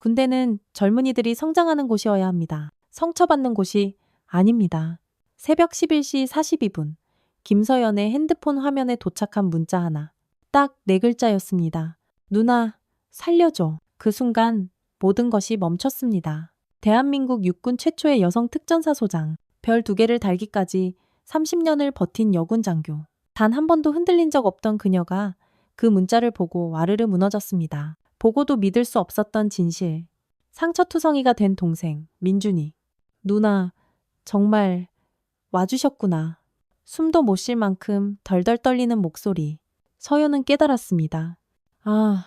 군대는 젊은이들이 성장하는 곳이어야 합니다. 성처받는 곳이 아닙니다. 새벽 11시 42분, 김서연의 핸드폰 화면에 도착한 문자 하나. 딱 4글자였습니다. 누나, 살려줘. 그 순간 모든 것이 멈췄습니다. 대한민국 육군 최초의 여성 특전사 소장, 별 2개를 달기까지 30년을 버틴 여군 장교. 단 한 번도 흔들린 적 없던 그녀가 그 문자를 보고 와르르 무너졌습니다. 보고도 믿을 수 없었던 진실. 상처투성이가 된 동생, 민준이. 누나, 정말 와주셨구나. 숨도 못 쉴 만큼 덜덜 떨리는 목소리. 서연은 깨달았습니다. 아,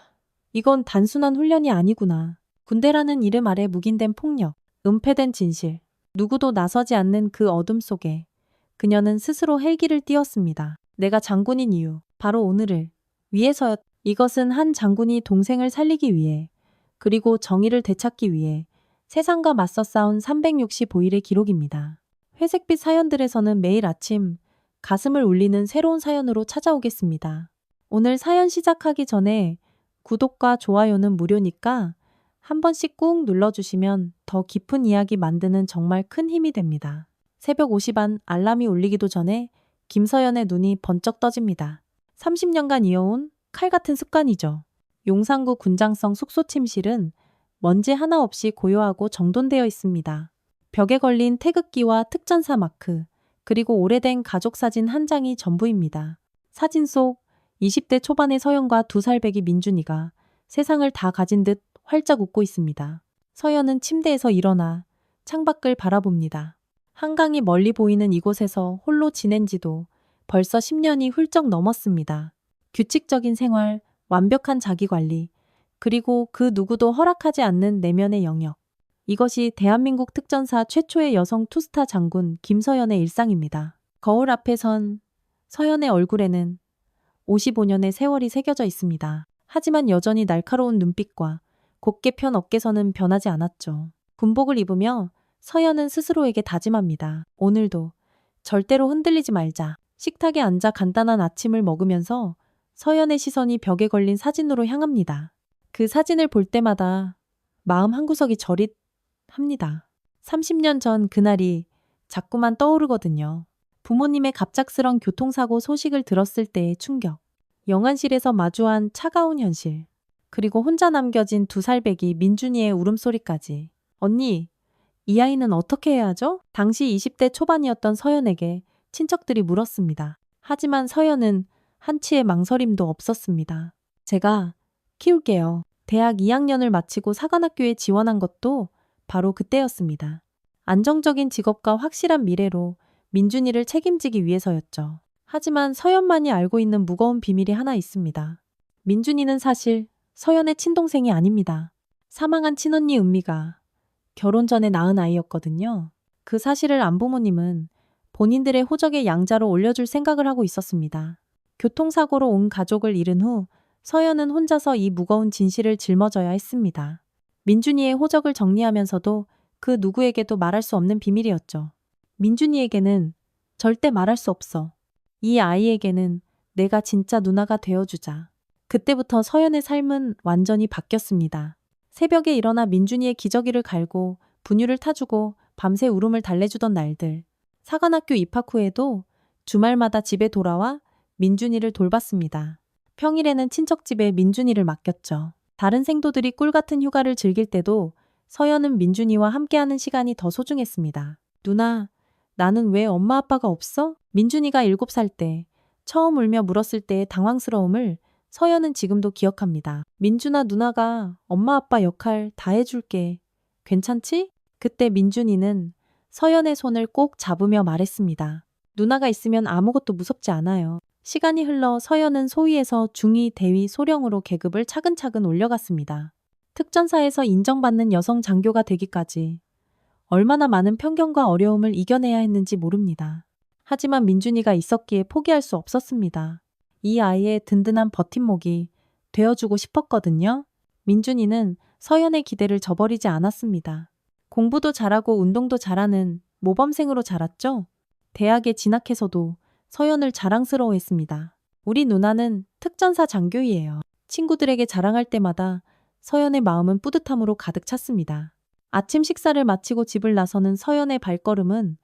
이건 단순한 훈련이 아니구나. 군대라는 이름 아래 묵인된 폭력, 은폐된 진실. 누구도 나서지 않는 그 어둠 속에 그녀는 스스로 헬기를 띄웠습니다. 내가 장군인 이유, 바로 오늘을 위해서였. 이것은 한 장군이 동생을 살리기 위해, 그리고 정의를 되찾기 위해 세상과 맞서 싸운 365일의 기록입니다. 회색빛 사연들에서는 매일 아침 가슴을 울리는 새로운 사연으로 찾아오겠습니다. 오늘 사연 시작하기 전에 구독과 좋아요는 무료니까 한 번씩 꾹 눌러주시면 더 깊은 이야기 만드는 정말 큰 힘이 됩니다. 새벽 5시 반 알람이 울리기도 전에 김서연의 눈이 번쩍 떠집니다. 30년간 이어온 칼 같은 습관이죠. 용산구 군장성 숙소 침실은 먼지 하나 없이 고요하고 정돈되어 있습니다. 벽에 걸린 태극기와 특전사 마크, 그리고 오래된 가족 사진 한 장이 전부입니다. 사진 속 20대 초반의 서연과 2살 배기 민준이가 세상을 다 가진 듯 활짝 웃고 있습니다. 서연은 침대에서 일어나 창밖을 바라봅니다. 한강이 멀리 보이는 이곳에서 홀로 지낸 지도 벌써 10년이 훌쩍 넘었습니다. 규칙적인 생활, 완벽한 자기관리, 그리고 그 누구도 허락하지 않는 내면의 영역. 이것이 대한민국 특전사 최초의 여성 투스타 장군 김서연의 일상입니다. 거울 앞에 선 서연의 얼굴에는 55년의 세월이 새겨져 있습니다. 하지만 여전히 날카로운 눈빛과 곧게 편 어깨선은 변하지 않았죠. 군복을 입으며 서연은 스스로에게 다짐합니다. 오늘도 절대로 흔들리지 말자. 식탁에 앉아 간단한 아침을 먹으면서 서연의 시선이 벽에 걸린 사진으로 향합니다. 그 사진을 볼 때마다 마음 한구석이 저릿합니다. 30년 전 그날이 자꾸만 떠오르거든요. 부모님의 갑작스런 교통사고 소식을 들었을 때의 충격. 영안실에서 마주한 차가운 현실. 그리고 혼자 남겨진 2살 배기 민준이의 울음소리까지. 언니, 이 아이는 어떻게 해야 하죠? 당시 20대 초반이었던 서연에게 친척들이 물었습니다. 하지만 서연은 한치의 망설임도 없었습니다. 제가 키울게요. 대학 2학년을 마치고 사관학교에 지원한 것도 바로 그때였습니다. 안정적인 직업과 확실한 미래로 민준이를 책임지기 위해서였죠. 하지만 서연만이 알고 있는 무거운 비밀이 하나 있습니다. 민준이는 사실 서연의 친동생이 아닙니다. 사망한 친언니 은미가 결혼 전에 낳은 아이였거든요. 그 사실을 안 부모님은 본인들의 호적에 양자로 올려줄 생각을 하고 있었습니다. 교통사고로 온 가족을 잃은 후 서연은 혼자서 이 무거운 진실을 짊어져야 했습니다. 민준이의 호적을 정리하면서도 그 누구에게도 말할 수 없는 비밀이었죠. 민준이에게는 절대 말할 수 없어. 이 아이에게는 내가 진짜 누나가 되어주자. 그때부터 서연의 삶은 완전히 바뀌었습니다. 새벽에 일어나 민준이의 기저귀를 갈고 분유를 타주고 밤새 울음을 달래주던 날들. 사관학교 입학 후에도 주말마다 집에 돌아와 민준이를 돌봤습니다. 평일에는 친척집에 민준이를 맡겼죠. 다른 생도들이 꿀같은 휴가를 즐길 때도 서연은 민준이와 함께하는 시간이 더 소중했습니다. 누나, 나는 왜 엄마 아빠가 없어? 민준이가 7살 때 처음 울며 물었을 때의 당황스러움을 서연은 지금도 기억합니다. 민준아, 누나가 엄마 아빠 역할 다 해줄게. 괜찮지? 그때 민준이는 서연의 손을 꼭 잡으며 말했습니다. 누나가 있으면 아무것도 무섭지 않아요. 시간이 흘러 서연은 소위에서 중위, 대위, 소령으로 계급을 차근차근 올려갔습니다. 특전사에서 인정받는 여성 장교가 되기까지 얼마나 많은 편견과 어려움을 이겨내야 했는지 모릅니다. 하지만 민준이가 있었기에 포기할 수 없었습니다. 이 아이의 든든한 버팀목이 되어주고 싶었거든요. 민준이는 서연의 기대를 저버리지 않았습니다. 공부도 잘하고 운동도 잘하는 모범생으로 자랐죠. 대학에 진학해서도 서연을 자랑스러워했습니다. 우리 누나는 특전사 장교이에요. 친구들에게 자랑할 때마다 서연의 마음은 뿌듯함으로 가득 찼습니다. 아침 식사를 마치고 집을 나서는 서연의 발걸음은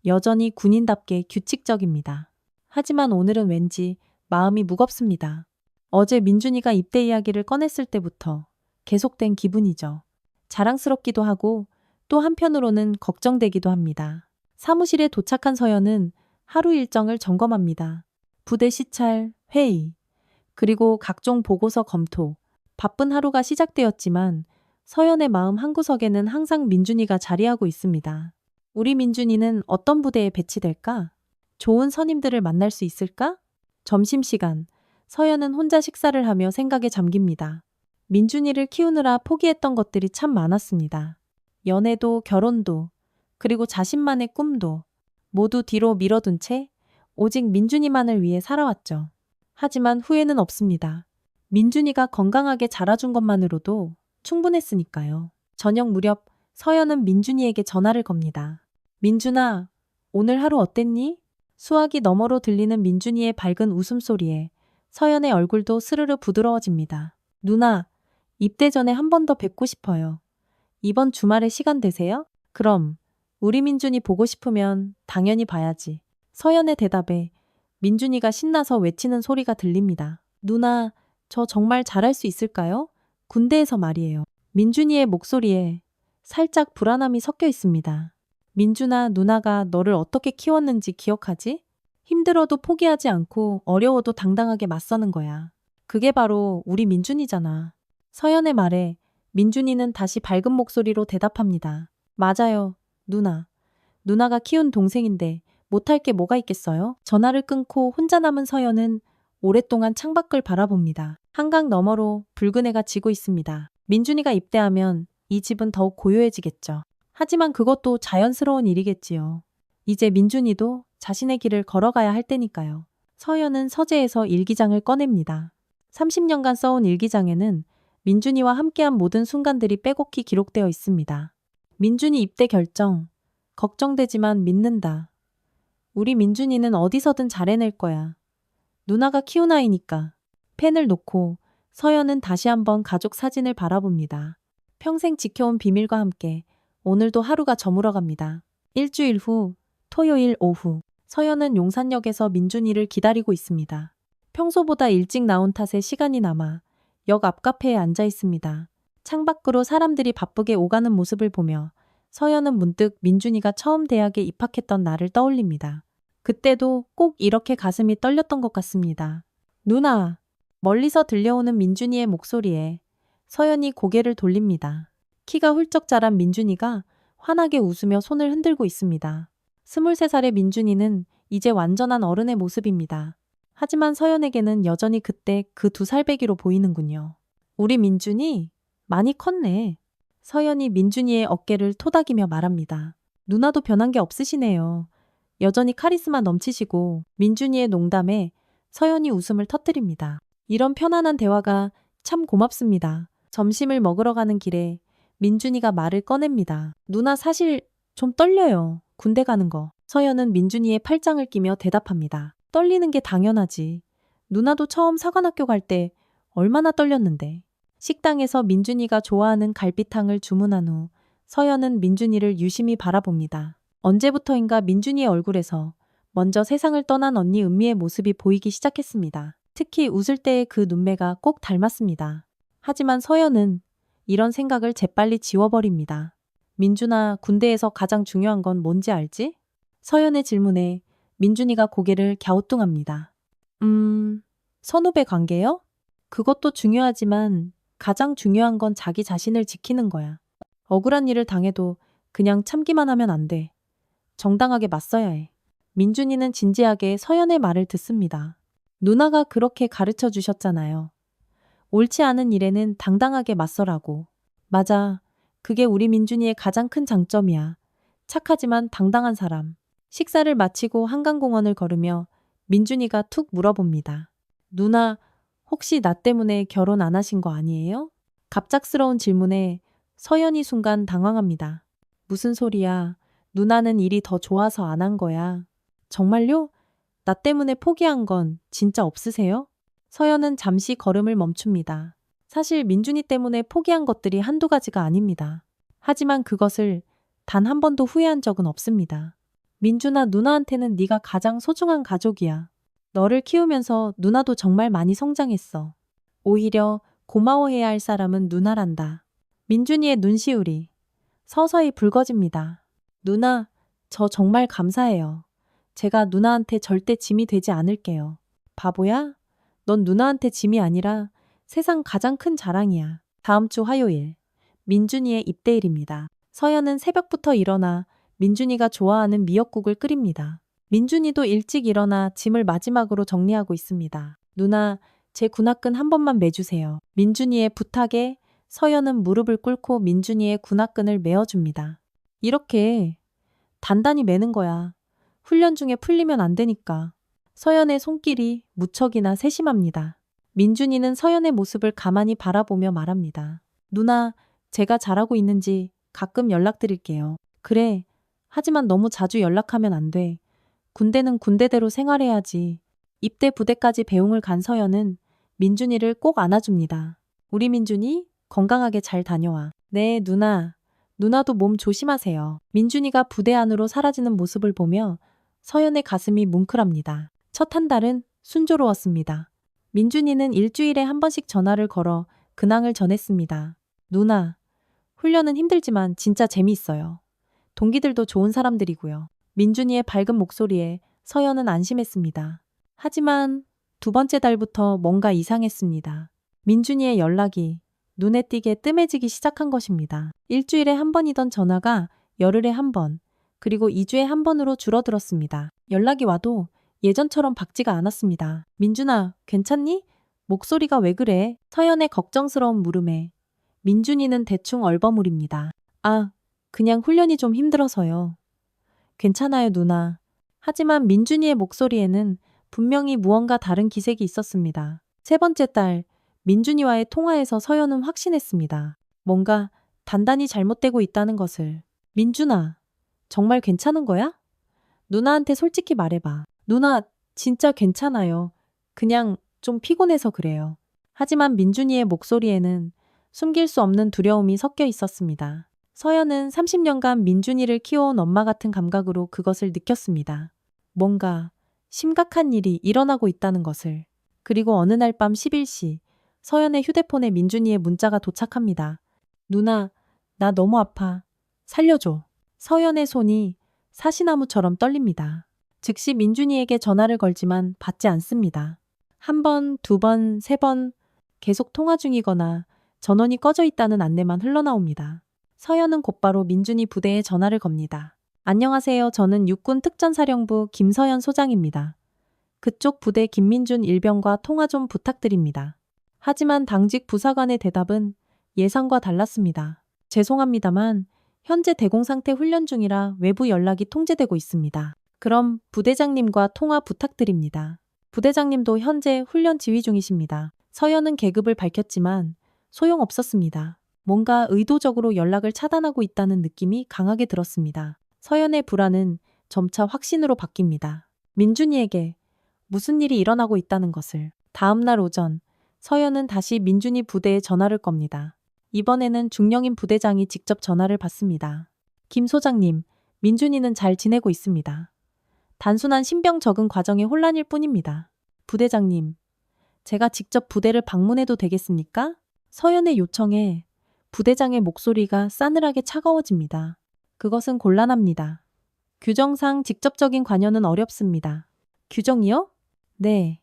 여전히 군인답게 규칙적입니다. 하지만 오늘은 왠지 마음이 무겁습니다. 어제 민준이가 입대 이야기를 꺼냈을 때부터 계속된 기분이죠. 자랑스럽기도 하고 또 한편으로는 걱정되기도 합니다. 사무실에 도착한 서연은 하루 일정을 점검합니다. 부대 시찰, 회의, 그리고 각종 보고서 검토. 바쁜 하루가 시작되었지만 서연의 마음 한구석에는 항상 민준이가 자리하고 있습니다. 우리 민준이는 어떤 부대에 배치될까? 좋은 선임들을 만날 수 있을까? 점심시간, 서연은 혼자 식사를 하며 생각에 잠깁니다. 민준이를 키우느라 포기했던 것들이 참 많았습니다. 연애도 결혼도 그리고 자신만의 꿈도 모두 뒤로 밀어둔 채 오직 민준이만을 위해 살아왔죠. 하지만 후회는 없습니다. 민준이가 건강하게 자라준 것만으로도 충분했으니까요. 저녁 무렵 서연은 민준이에게 전화를 겁니다. 민준아, 오늘 하루 어땠니? 수화기 너머로 들리는 민준이의 밝은 웃음소리에 서연의 얼굴도 스르르 부드러워집니다. 누나, 입대 전에 한 번 더 뵙고 싶어요. 이번 주말에 시간 되세요? 그럼 우리 민준이 보고 싶으면 당연히 봐야지. 서연의 대답에 민준이가 신나서 외치는 소리가 들립니다. 누나, 저 정말 잘할 수 있을까요? 군대에서 말이에요. 민준이의 목소리에 살짝 불안함이 섞여 있습니다. 민준아, 누나가 너를 어떻게 키웠는지 기억하지? 힘들어도 포기하지 않고 어려워도 당당하게 맞서는 거야. 그게 바로 우리 민준이잖아. 서연의 말에 민준이는 다시 밝은 목소리로 대답합니다. 맞아요, 누나. 누나가 키운 동생인데 못할 게 뭐가 있겠어요? 전화를 끊고 혼자 남은 서연은 오랫동안 창밖을 바라봅니다. 한강 너머로 붉은 해가 지고 있습니다. 민준이가 입대하면 이 집은 더욱 고요해지겠죠. 하지만 그것도 자연스러운 일이겠지요. 이제 민준이도 자신의 길을 걸어가야 할 때니까요. 서연은 서재에서 일기장을 꺼냅니다. 30년간 써온 일기장에는 민준이와 함께한 모든 순간들이 빼곡히 기록되어 있습니다. 민준이 입대 결정. 걱정되지만 믿는다. 우리 민준이는 어디서든 잘해낼 거야. 누나가 키운 아이니까. 펜을 놓고 서연은 다시 한번 가족 사진을 바라봅니다. 평생 지켜온 비밀과 함께 오늘도 하루가 저물어갑니다. 일주일 후 토요일 오후 서연은 용산역에서 민준이를 기다리고 있습니다. 평소보다 일찍 나온 탓에 시간이 남아 역 앞 카페에 앉아 있습니다. 창밖으로 사람들이 바쁘게 오가는 모습을 보며 서연은 문득 민준이가 처음 대학에 입학했던 날을 떠올립니다. 그때도 꼭 이렇게 가슴이 떨렸던 것 같습니다. 누나! 멀리서 들려오는 민준이의 목소리에 서연이 고개를 돌립니다. 키가 훌쩍 자란 민준이가 환하게 웃으며 손을 흔들고 있습니다. 23살의 민준이는 이제 완전한 어른의 모습입니다. 하지만 서연에게는 여전히 그때 그 2살배기로 보이는군요. 우리 민준이 많이 컸네. 서연이 민준이의 어깨를 토닥이며 말합니다. 누나도 변한 게 없으시네요. 여전히 카리스마 넘치시고 민준이의 농담에 서연이 웃음을 터뜨립니다. 이런 편안한 대화가 참 고맙습니다. 점심을 먹으러 가는 길에 민준이가 말을 꺼냅니다. 누나 사실 좀 떨려요. 군대 가는 거. 서연은 민준이의 팔짱을 끼며 대답합니다. 떨리는 게 당연하지. 누나도 처음 사관학교 갈 때 얼마나 떨렸는데. 식당에서 민준이가 좋아하는 갈비탕을 주문한 후 서연은 민준이를 유심히 바라봅니다. 언제부터인가 민준이의 얼굴에서 먼저 세상을 떠난 언니 은미의 모습이 보이기 시작했습니다. 특히 웃을 때의 그 눈매가 꼭 닮았습니다. 하지만 서연은 이런 생각을 재빨리 지워버립니다. 민준아, 군대에서 가장 중요한 건 뭔지 알지? 서연의 질문에 민준이가 고개를 갸우뚱합니다. 선후배 관계요? 그것도 중요하지만 가장 중요한 건 자기 자신을 지키는 거야. 억울한 일을 당해도 그냥 참기만 하면 안 돼. 정당하게 맞서야 해. 민준이는 진지하게 서연의 말을 듣습니다. 누나가 그렇게 가르쳐 주셨잖아요. 옳지 않은 일에는 당당하게 맞서라고. 맞아. 그게 우리 민준이의 가장 큰 장점이야. 착하지만 당당한 사람. 식사를 마치고 한강공원을 걸으며 민준이가 툭 물어봅니다. 누나, 혹시 나 때문에 결혼 안 하신 거 아니에요? 갑작스러운 질문에 서연이 순간 당황합니다. 무슨 소리야. 누나는 일이 더 좋아서 안 한 거야. 정말요? 나 때문에 포기한 건 진짜 없으세요? 서연은 잠시 걸음을 멈춥니다. 사실 민준이 때문에 포기한 것들이 한두 가지가 아닙니다. 하지만 그것을 단 한 번도 후회한 적은 없습니다. 민준아, 누나한테는 네가 가장 소중한 가족이야. 너를 키우면서 누나도 정말 많이 성장했어. 오히려 고마워해야 할 사람은 누나란다. 민준이의 눈시울이 서서히 붉어집니다. 누나, 저 정말 감사해요. 제가 누나한테 절대 짐이 되지 않을게요. 바보야? 넌 누나한테 짐이 아니라 세상 가장 큰 자랑이야. 다음 주 화요일, 민준이의 입대일입니다. 서연은 새벽부터 일어나 민준이가 좋아하는 미역국을 끓입니다. 민준이도 일찍 일어나 짐을 마지막으로 정리하고 있습니다. 누나, 제 군화끈 한 번만 매주세요. 민준이의 부탁에 서연은 무릎을 꿇고 민준이의 군화끈을 매어줍니다. 이렇게 단단히 매는 거야. 훈련 중에 풀리면 안 되니까. 서연의 손길이 무척이나 세심합니다. 민준이는 서연의 모습을 가만히 바라보며 말합니다. 누나, 제가 잘하고 있는지 가끔 연락드릴게요. 그래. 하지만 너무 자주 연락하면 안 돼. 군대는 군대대로 생활해야지. 입대 부대까지 배웅을 간 서연은 민준이를 꼭 안아줍니다. 우리 민준이 건강하게 잘 다녀와. 네, 누나. 누나도 몸 조심하세요. 민준이가 부대 안으로 사라지는 모습을 보며 서연의 가슴이 뭉클합니다. 첫 한 달은 순조로웠습니다. 민준이는 일주일에 한 번씩 전화를 걸어 근황을 전했습니다. 누나, 훈련은 힘들지만 진짜 재미있어요. 동기들도 좋은 사람들이고요. 민준이의 밝은 목소리에 서연은 안심했습니다. 하지만 두 번째 달부터 뭔가 이상했습니다. 민준이의 연락이 눈에 띄게 뜸해지기 시작한 것입니다. 일주일에 한 번이던 전화가 열흘에 한 번, 그리고 2주에 한 번으로 줄어들었습니다. 연락이 와도 예전처럼 밝지가 않았습니다. 민준아, 괜찮니? 목소리가 왜 그래? 서연의 걱정스러운 물음에 민준이는 대충 얼버무립니다. 아, 그냥 훈련이 좀 힘들어서요. 괜찮아요, 누나. 하지만 민준이의 목소리에는 분명히 무언가 다른 기색이 있었습니다. 세 번째 달, 민준이와의 통화에서 서연은 확신했습니다. 뭔가 단단히 잘못되고 있다는 것을. 민준아, 정말 괜찮은 거야? 누나한테 솔직히 말해봐. 누나, 진짜 괜찮아요. 그냥 좀 피곤해서 그래요. 하지만 민준이의 목소리에는 숨길 수 없는 두려움이 섞여 있었습니다. 서연은 30년간 민준이를 키워온 엄마 같은 감각으로 그것을 느꼈습니다. 뭔가 심각한 일이 일어나고 있다는 것을. 그리고 어느 날 밤 11시, 서연의 휴대폰에 민준이의 문자가 도착합니다. 누나, 나 너무 아파. 살려줘. 서연의 손이 사시나무처럼 떨립니다. 즉시 민준이에게 전화를 걸지만 받지 않습니다. 한 번, 두 번, 세 번 계속 통화 중이거나 전원이 꺼져 있다는 안내만 흘러나옵니다. 서연은 곧바로 민준이 부대에 전화를 겁니다. 안녕하세요. 저는 육군 특전사령부 김서연 소장입니다. 그쪽 부대 김민준 일병과 통화 좀 부탁드립니다. 하지만 당직 부사관의 대답은 예상과 달랐습니다. 죄송합니다만 현재 대공상태 훈련 중이라 외부 연락이 통제되고 있습니다. 그럼 부대장님과 통화 부탁드립니다. 부대장님도 현재 훈련 지휘 중이십니다. 서연은 계급을 밝혔지만 소용없었습니다. 뭔가 의도적으로 연락을 차단하고 있다는 느낌이 강하게 들었습니다. 서연의 불안은 점차 확신으로 바뀝니다. 민준이에게 무슨 일이 일어나고 있다는 것을. 다음 날 오전, 서연은 다시 민준이 부대에 전화를 겁니다. 이번에는 중령인 부대장이 직접 전화를 받습니다. 김 소장님, 민준이는 잘 지내고 있습니다. 단순한 신병 적응 과정의 혼란일 뿐입니다. 부대장님, 제가 직접 부대를 방문해도 되겠습니까? 서연의 요청에 부대장의 목소리가 싸늘하게 차가워집니다. 그것은 곤란합니다. 규정상 직접적인 관여는 어렵습니다. 규정이요? 네.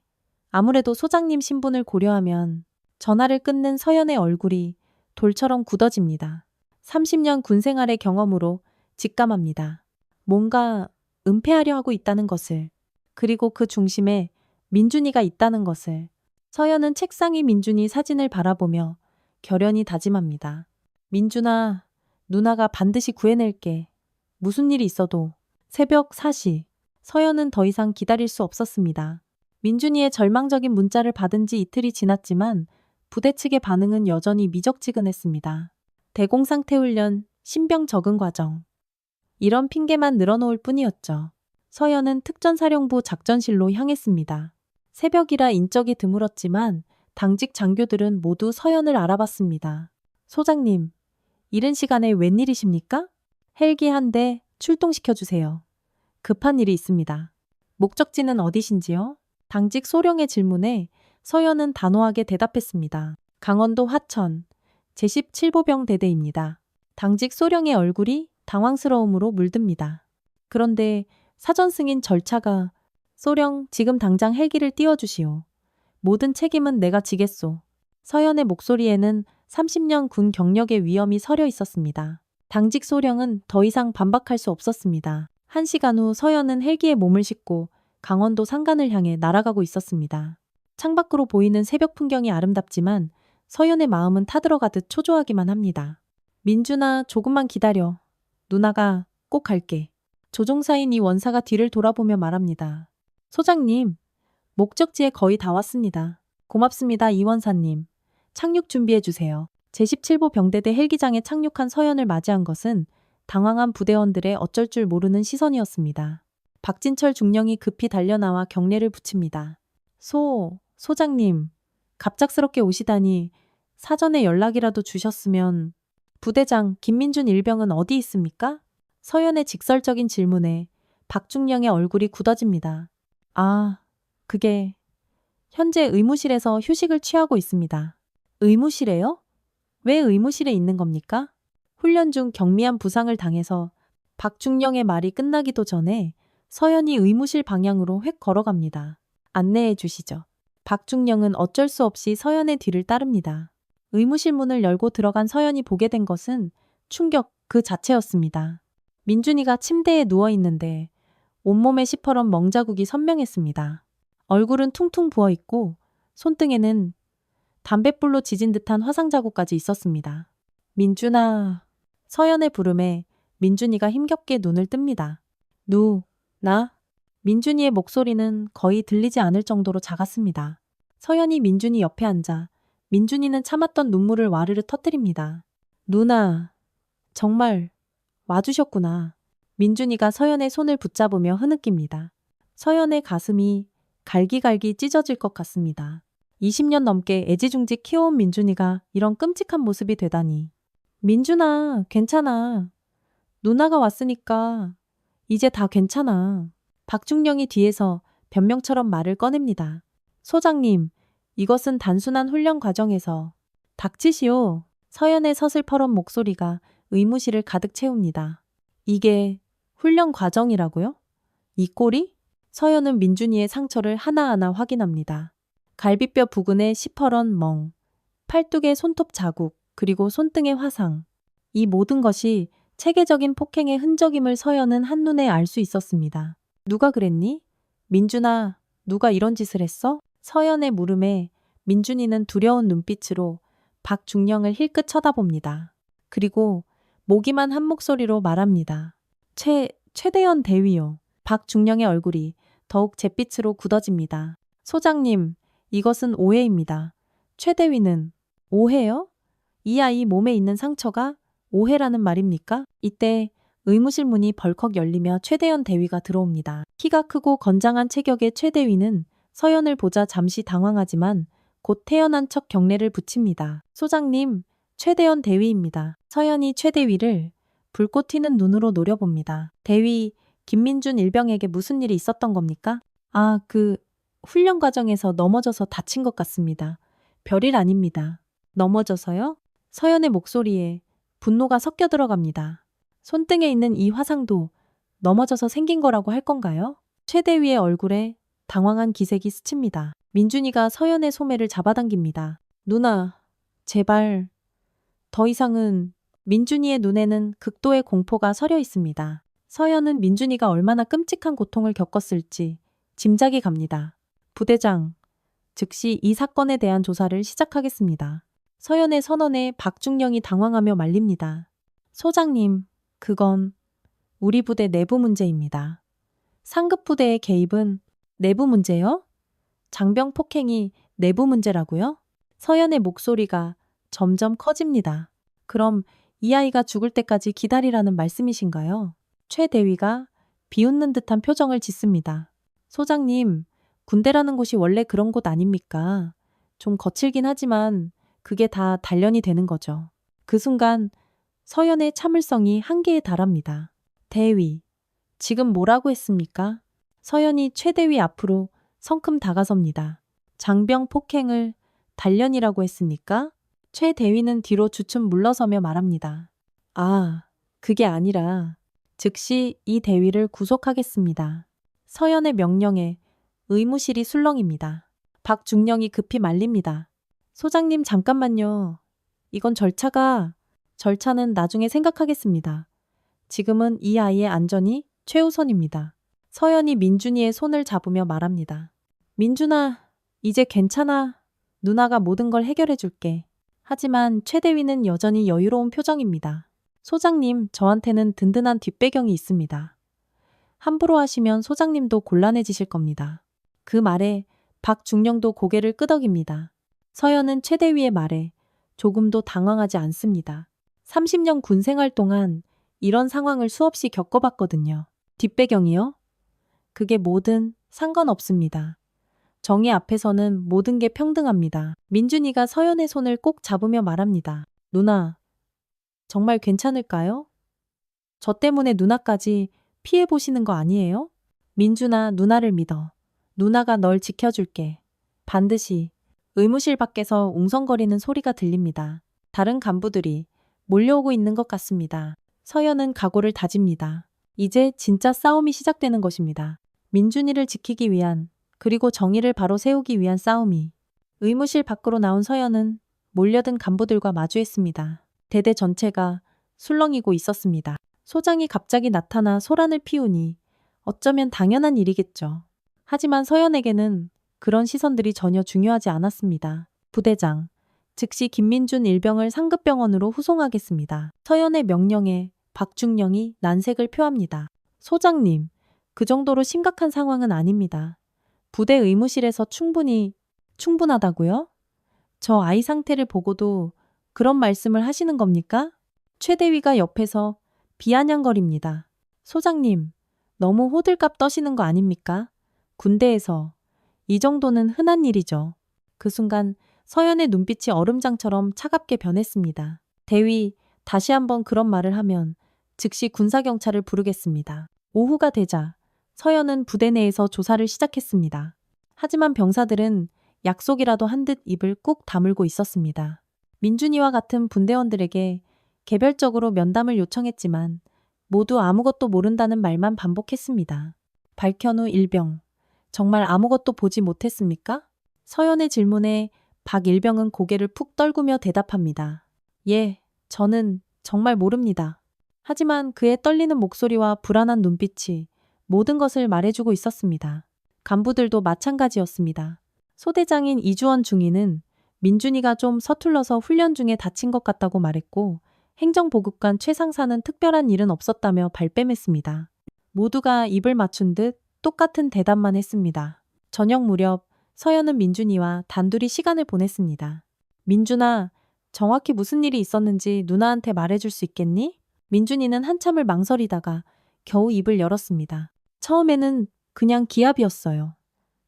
아무래도 소장님 신분을 고려하면. 전화를 끊는 서연의 얼굴이 돌처럼 굳어집니다. 30년 군 생활의 경험으로 직감합니다. 뭔가 은폐하려 하고 있다는 것을. 그리고 그 중심에 민준이가 있다는 것을. 서연은 책상 위 민준이 사진을 바라보며 결연히 다짐합니다. 민준아, 누나가 반드시 구해낼게. 무슨 일이 있어도. 새벽 4시. 서연은 더 이상 기다릴 수 없었습니다. 민준이의 절망적인 문자를 받은 지 이틀이 지났지만 부대 측의 반응은 여전히 미적지근했습니다. 대공상태 훈련, 신병 적응 과정. 이런 핑계만 늘어놓을 뿐이었죠. 서연은 특전사령부 작전실로 향했습니다. 새벽이라 인적이 드물었지만 당직 장교들은 모두 서연을 알아봤습니다. 소장님, 이른 시간에 웬일이십니까? 헬기 한 대 출동시켜주세요. 급한 일이 있습니다. 목적지는 어디신지요? 당직 소령의 질문에 서연은 단호하게 대답했습니다. 강원도 화천 제17보병 대대입니다. 당직 소령의 얼굴이 당황스러움으로 물듭니다. 그런데 사전 승인 절차가 소령 지금 당장 헬기를 띄워주시오. 모든 책임은 내가 지겠소. 서연의 목소리에는 30년 군 경력의 위험이 서려 있었습니다. 당직 소령은 더 이상 반박할 수 없었습니다. 1시간 후 서연은 헬기에 몸을 싣고 강원도 산간을 향해 날아가고 있었습니다. 창밖으로 보이는 새벽 풍경이 아름답지만 서연의 마음은 타들어가듯 초조하기만 합니다. 민준아, 조금만 기다려. 누나가 꼭 갈게. 조종사인 이 원사가 뒤를 돌아보며 말합니다. 소장님, 목적지에 거의 다 왔습니다. 고맙습니다, 이 원사님. 착륙 준비해주세요. 제17보 병대대 헬기장에 착륙한 서연을 맞이한 것은 당황한 부대원들의 어쩔 줄 모르는 시선이었습니다. 박진철 중령이 급히 달려나와 경례를 붙입니다. 소장님, 갑작스럽게 오시다니 사전에 연락이라도 주셨으면. 부대장 김민준 일병은 어디 있습니까? 서연의 직설적인 질문에 박중령의 얼굴이 굳어집니다. 아, 그게 현재 의무실에서 휴식을 취하고 있습니다. 의무실에요? 왜 의무실에 있는 겁니까? 훈련 중 경미한 부상을 당해서. 박중령의 말이 끝나기도 전에 서연이 의무실 방향으로 획 걸어갑니다. 안내해 주시죠. 박중령은 어쩔 수 없이 서연의 뒤를 따릅니다. 의무실 문을 열고 들어간 서연이 보게 된 것은 충격 그 자체였습니다. 민준이가 침대에 누워 있는데 온몸에 시퍼런 멍자국이 선명했습니다. 얼굴은 퉁퉁 부어 있고 손등에는 담뱃불로 지진 듯한 화상 자국까지 있었습니다. 민준아. 서연의 부름에 민준이가 힘겹게 눈을 뜹니다. 나? 민준이의 목소리는 거의 들리지 않을 정도로 작았습니다. 서연이 민준이 옆에 앉아 민준이는 참았던 눈물을 와르르 터뜨립니다. 누나, 정말 와주셨구나. 민준이가 서연의 손을 붙잡으며 흐느낍니다. 서연의 가슴이 갈기갈기 찢어질 것 같습니다. 20년 넘게 애지중지 키워온 민준이가 이런 끔찍한 모습이 되다니. 민준아, 괜찮아. 누나가 왔으니까 이제 다 괜찮아. 박중령이 뒤에서 변명처럼 말을 꺼냅니다. 소장님, 이것은 단순한 훈련 과정에서. 닥치시오. 서연의 서슬퍼런 목소리가 의무실을 가득 채웁니다. 이게 훈련 과정이라고요? 이 꼴이? 서연은 민준이의 상처를 하나하나 확인합니다. 갈비뼈 부근에 시퍼런 멍, 팔뚝의 손톱 자국, 그리고 손등의 화상. 이 모든 것이 체계적인 폭행의 흔적임을 서연은 한눈에 알 수 있었습니다. 누가 그랬니? 민준아, 누가 이런 짓을 했어? 서연의 물음에 민준이는 두려운 눈빛으로 박중령을 힐끗 쳐다봅니다. 그리고 모기만 한 목소리로 말합니다. 최대현 대위요. 박중령의 얼굴이 더욱 잿빛으로 굳어집니다. 소장님, 이것은 오해입니다. 최대위는 오해요? 이 아이 몸에 있는 상처가 오해라는 말입니까? 이때 의무실 문이 벌컥 열리며 최대현 대위가 들어옵니다. 키가 크고 건장한 체격의 최대위는 서연을 보자 잠시 당황하지만 곧 태연한 척 경례를 붙입니다. 소장님, 최대현 대위입니다. 서연이 최대위를 불꽃 튀는 눈으로 노려봅니다. 대위, 김민준 일병에게 무슨 일이 있었던 겁니까? 훈련 과정에서 넘어져서 다친 것 같습니다. 별일 아닙니다. 넘어져서요? 서연의 목소리에 분노가 섞여 들어갑니다. 손등에 있는 이 화상도 넘어져서 생긴 거라고 할 건가요? 최대위의 얼굴에 당황한 기색이 스칩니다. 민준이가 서연의 소매를 잡아당깁니다. 누나, 제발. 더 이상은. 민준이의 눈에는 극도의 공포가 서려 있습니다. 서연은 민준이가 얼마나 끔찍한 고통을 겪었을지 짐작이 갑니다. 부대장, 즉시 이 사건에 대한 조사를 시작하겠습니다. 서연의 선언에 박중령이 당황하며 말립니다. 소장님, 그건 우리 부대 내부 문제입니다. 상급 부대의 개입은 내부 문제요? 장병 폭행이 내부 문제라고요? 서연의 목소리가 점점 커집니다. 그럼 이 아이가 죽을 때까지 기다리라는 말씀이신가요? 최 대위가 비웃는 듯한 표정을 짓습니다. 소장님, 군대라는 곳이 원래 그런 곳 아닙니까? 좀 거칠긴 하지만 그게 다 단련이 되는 거죠. 그 순간 서연의 참을성이 한계에 달합니다. 대위, 지금 뭐라고 했습니까? 서연이 최대위 앞으로 성큼 다가섭니다. 장병 폭행을 단련이라고 했습니까? 최대위는 뒤로 주춤 물러서며 말합니다. 아, 그게 아니라 즉시 이 대위를 구속하겠습니다. 서연의 명령에 의무실이 술렁입니다. 박중령이 급히 말립니다. 소장님 잠깐만요. 이건 절차는 나중에 생각하겠습니다. 지금은 이 아이의 안전이 최우선입니다. 서연이 민준이의 손을 잡으며 말합니다. 민준아, 이제 괜찮아. 누나가 모든 걸 해결해 줄게. 하지만 최대위는 여전히 여유로운 표정입니다. 소장님, 저한테는 든든한 뒷배경이 있습니다. 함부로 하시면 소장님도 곤란해지실 겁니다. 그 말에 박중령도 고개를 끄덕입니다. 서연은 최대위의 말에 조금도 당황하지 않습니다. 30년 군 생활 동안 이런 상황을 수없이 겪어봤거든요. 뒷배경이요? 그게 뭐든 상관없습니다. 정의 앞에서는 모든 게 평등합니다. 민준이가 서연의 손을 꼭 잡으며 말합니다. 누나, 정말 괜찮을까요? 저 때문에 누나까지 피해보시는 거 아니에요? 민준아, 누나를 믿어. 누나가 널 지켜줄게. 반드시. 의무실 밖에서 웅성거리는 소리가 들립니다. 다른 간부들이 몰려오고 있는 것 같습니다. 서연은 각오를 다집니다. 이제 진짜 싸움이 시작되는 것입니다. 민준이를 지키기 위한, 그리고 정의를 바로 세우기 위한 싸움이. 의무실 밖으로 나온 서연은 몰려든 간부들과 마주했습니다. 대대 전체가 술렁이고 있었습니다. 소장이 갑자기 나타나 소란을 피우니 어쩌면 당연한 일이겠죠. 하지만 서연에게는 그런 시선들이 전혀 중요하지 않았습니다. 부대장, 즉시 김민준 일병을 상급병원으로 후송하겠습니다. 서연의 명령에 박중령이 난색을 표합니다. 소장님, 그 정도로 심각한 상황은 아닙니다. 부대 의무실에서 충분하다고요? 저 아이 상태를 보고도 그런 말씀을 하시는 겁니까? 최대위가 옆에서 비아냥거립니다. 소장님, 너무 호들갑 떠시는 거 아닙니까? 군대에서 이 정도는 흔한 일이죠. 그 순간 서연의 눈빛이 얼음장처럼 차갑게 변했습니다. 대위, 다시 한번 그런 말을 하면 즉시 군사경찰을 부르겠습니다. 오후가 되자 서연은 부대 내에서 조사를 시작했습니다. 하지만 병사들은 약속이라도 한 듯 입을 꾹 다물고 있었습니다. 민준이와 같은 분대원들에게 개별적으로 면담을 요청했지만 모두 아무것도 모른다는 말만 반복했습니다. 박현우 일병, 정말 아무것도 보지 못했습니까? 서연의 질문에 박 일병은 고개를 푹 떨구며 대답합니다. 예, 저는 정말 모릅니다. 하지만 그의 떨리는 목소리와 불안한 눈빛이 모든 것을 말해주고 있었습니다. 간부들도 마찬가지였습니다. 소대장인 이주원 중위는 민준이가 좀 서툴러서 훈련 중에 다친 것 같다고 말했고 행정보급관 최상사는 특별한 일은 없었다며 발뺌했습니다. 모두가 입을 맞춘 듯 똑같은 대답만 했습니다. 저녁 무렵 서연은 민준이와 단둘이 시간을 보냈습니다. 민준아, 정확히 무슨 일이 있었는지 누나한테 말해줄 수 있겠니? 민준이는 한참을 망설이다가 겨우 입을 열었습니다. 처음에는 그냥 기합이었어요.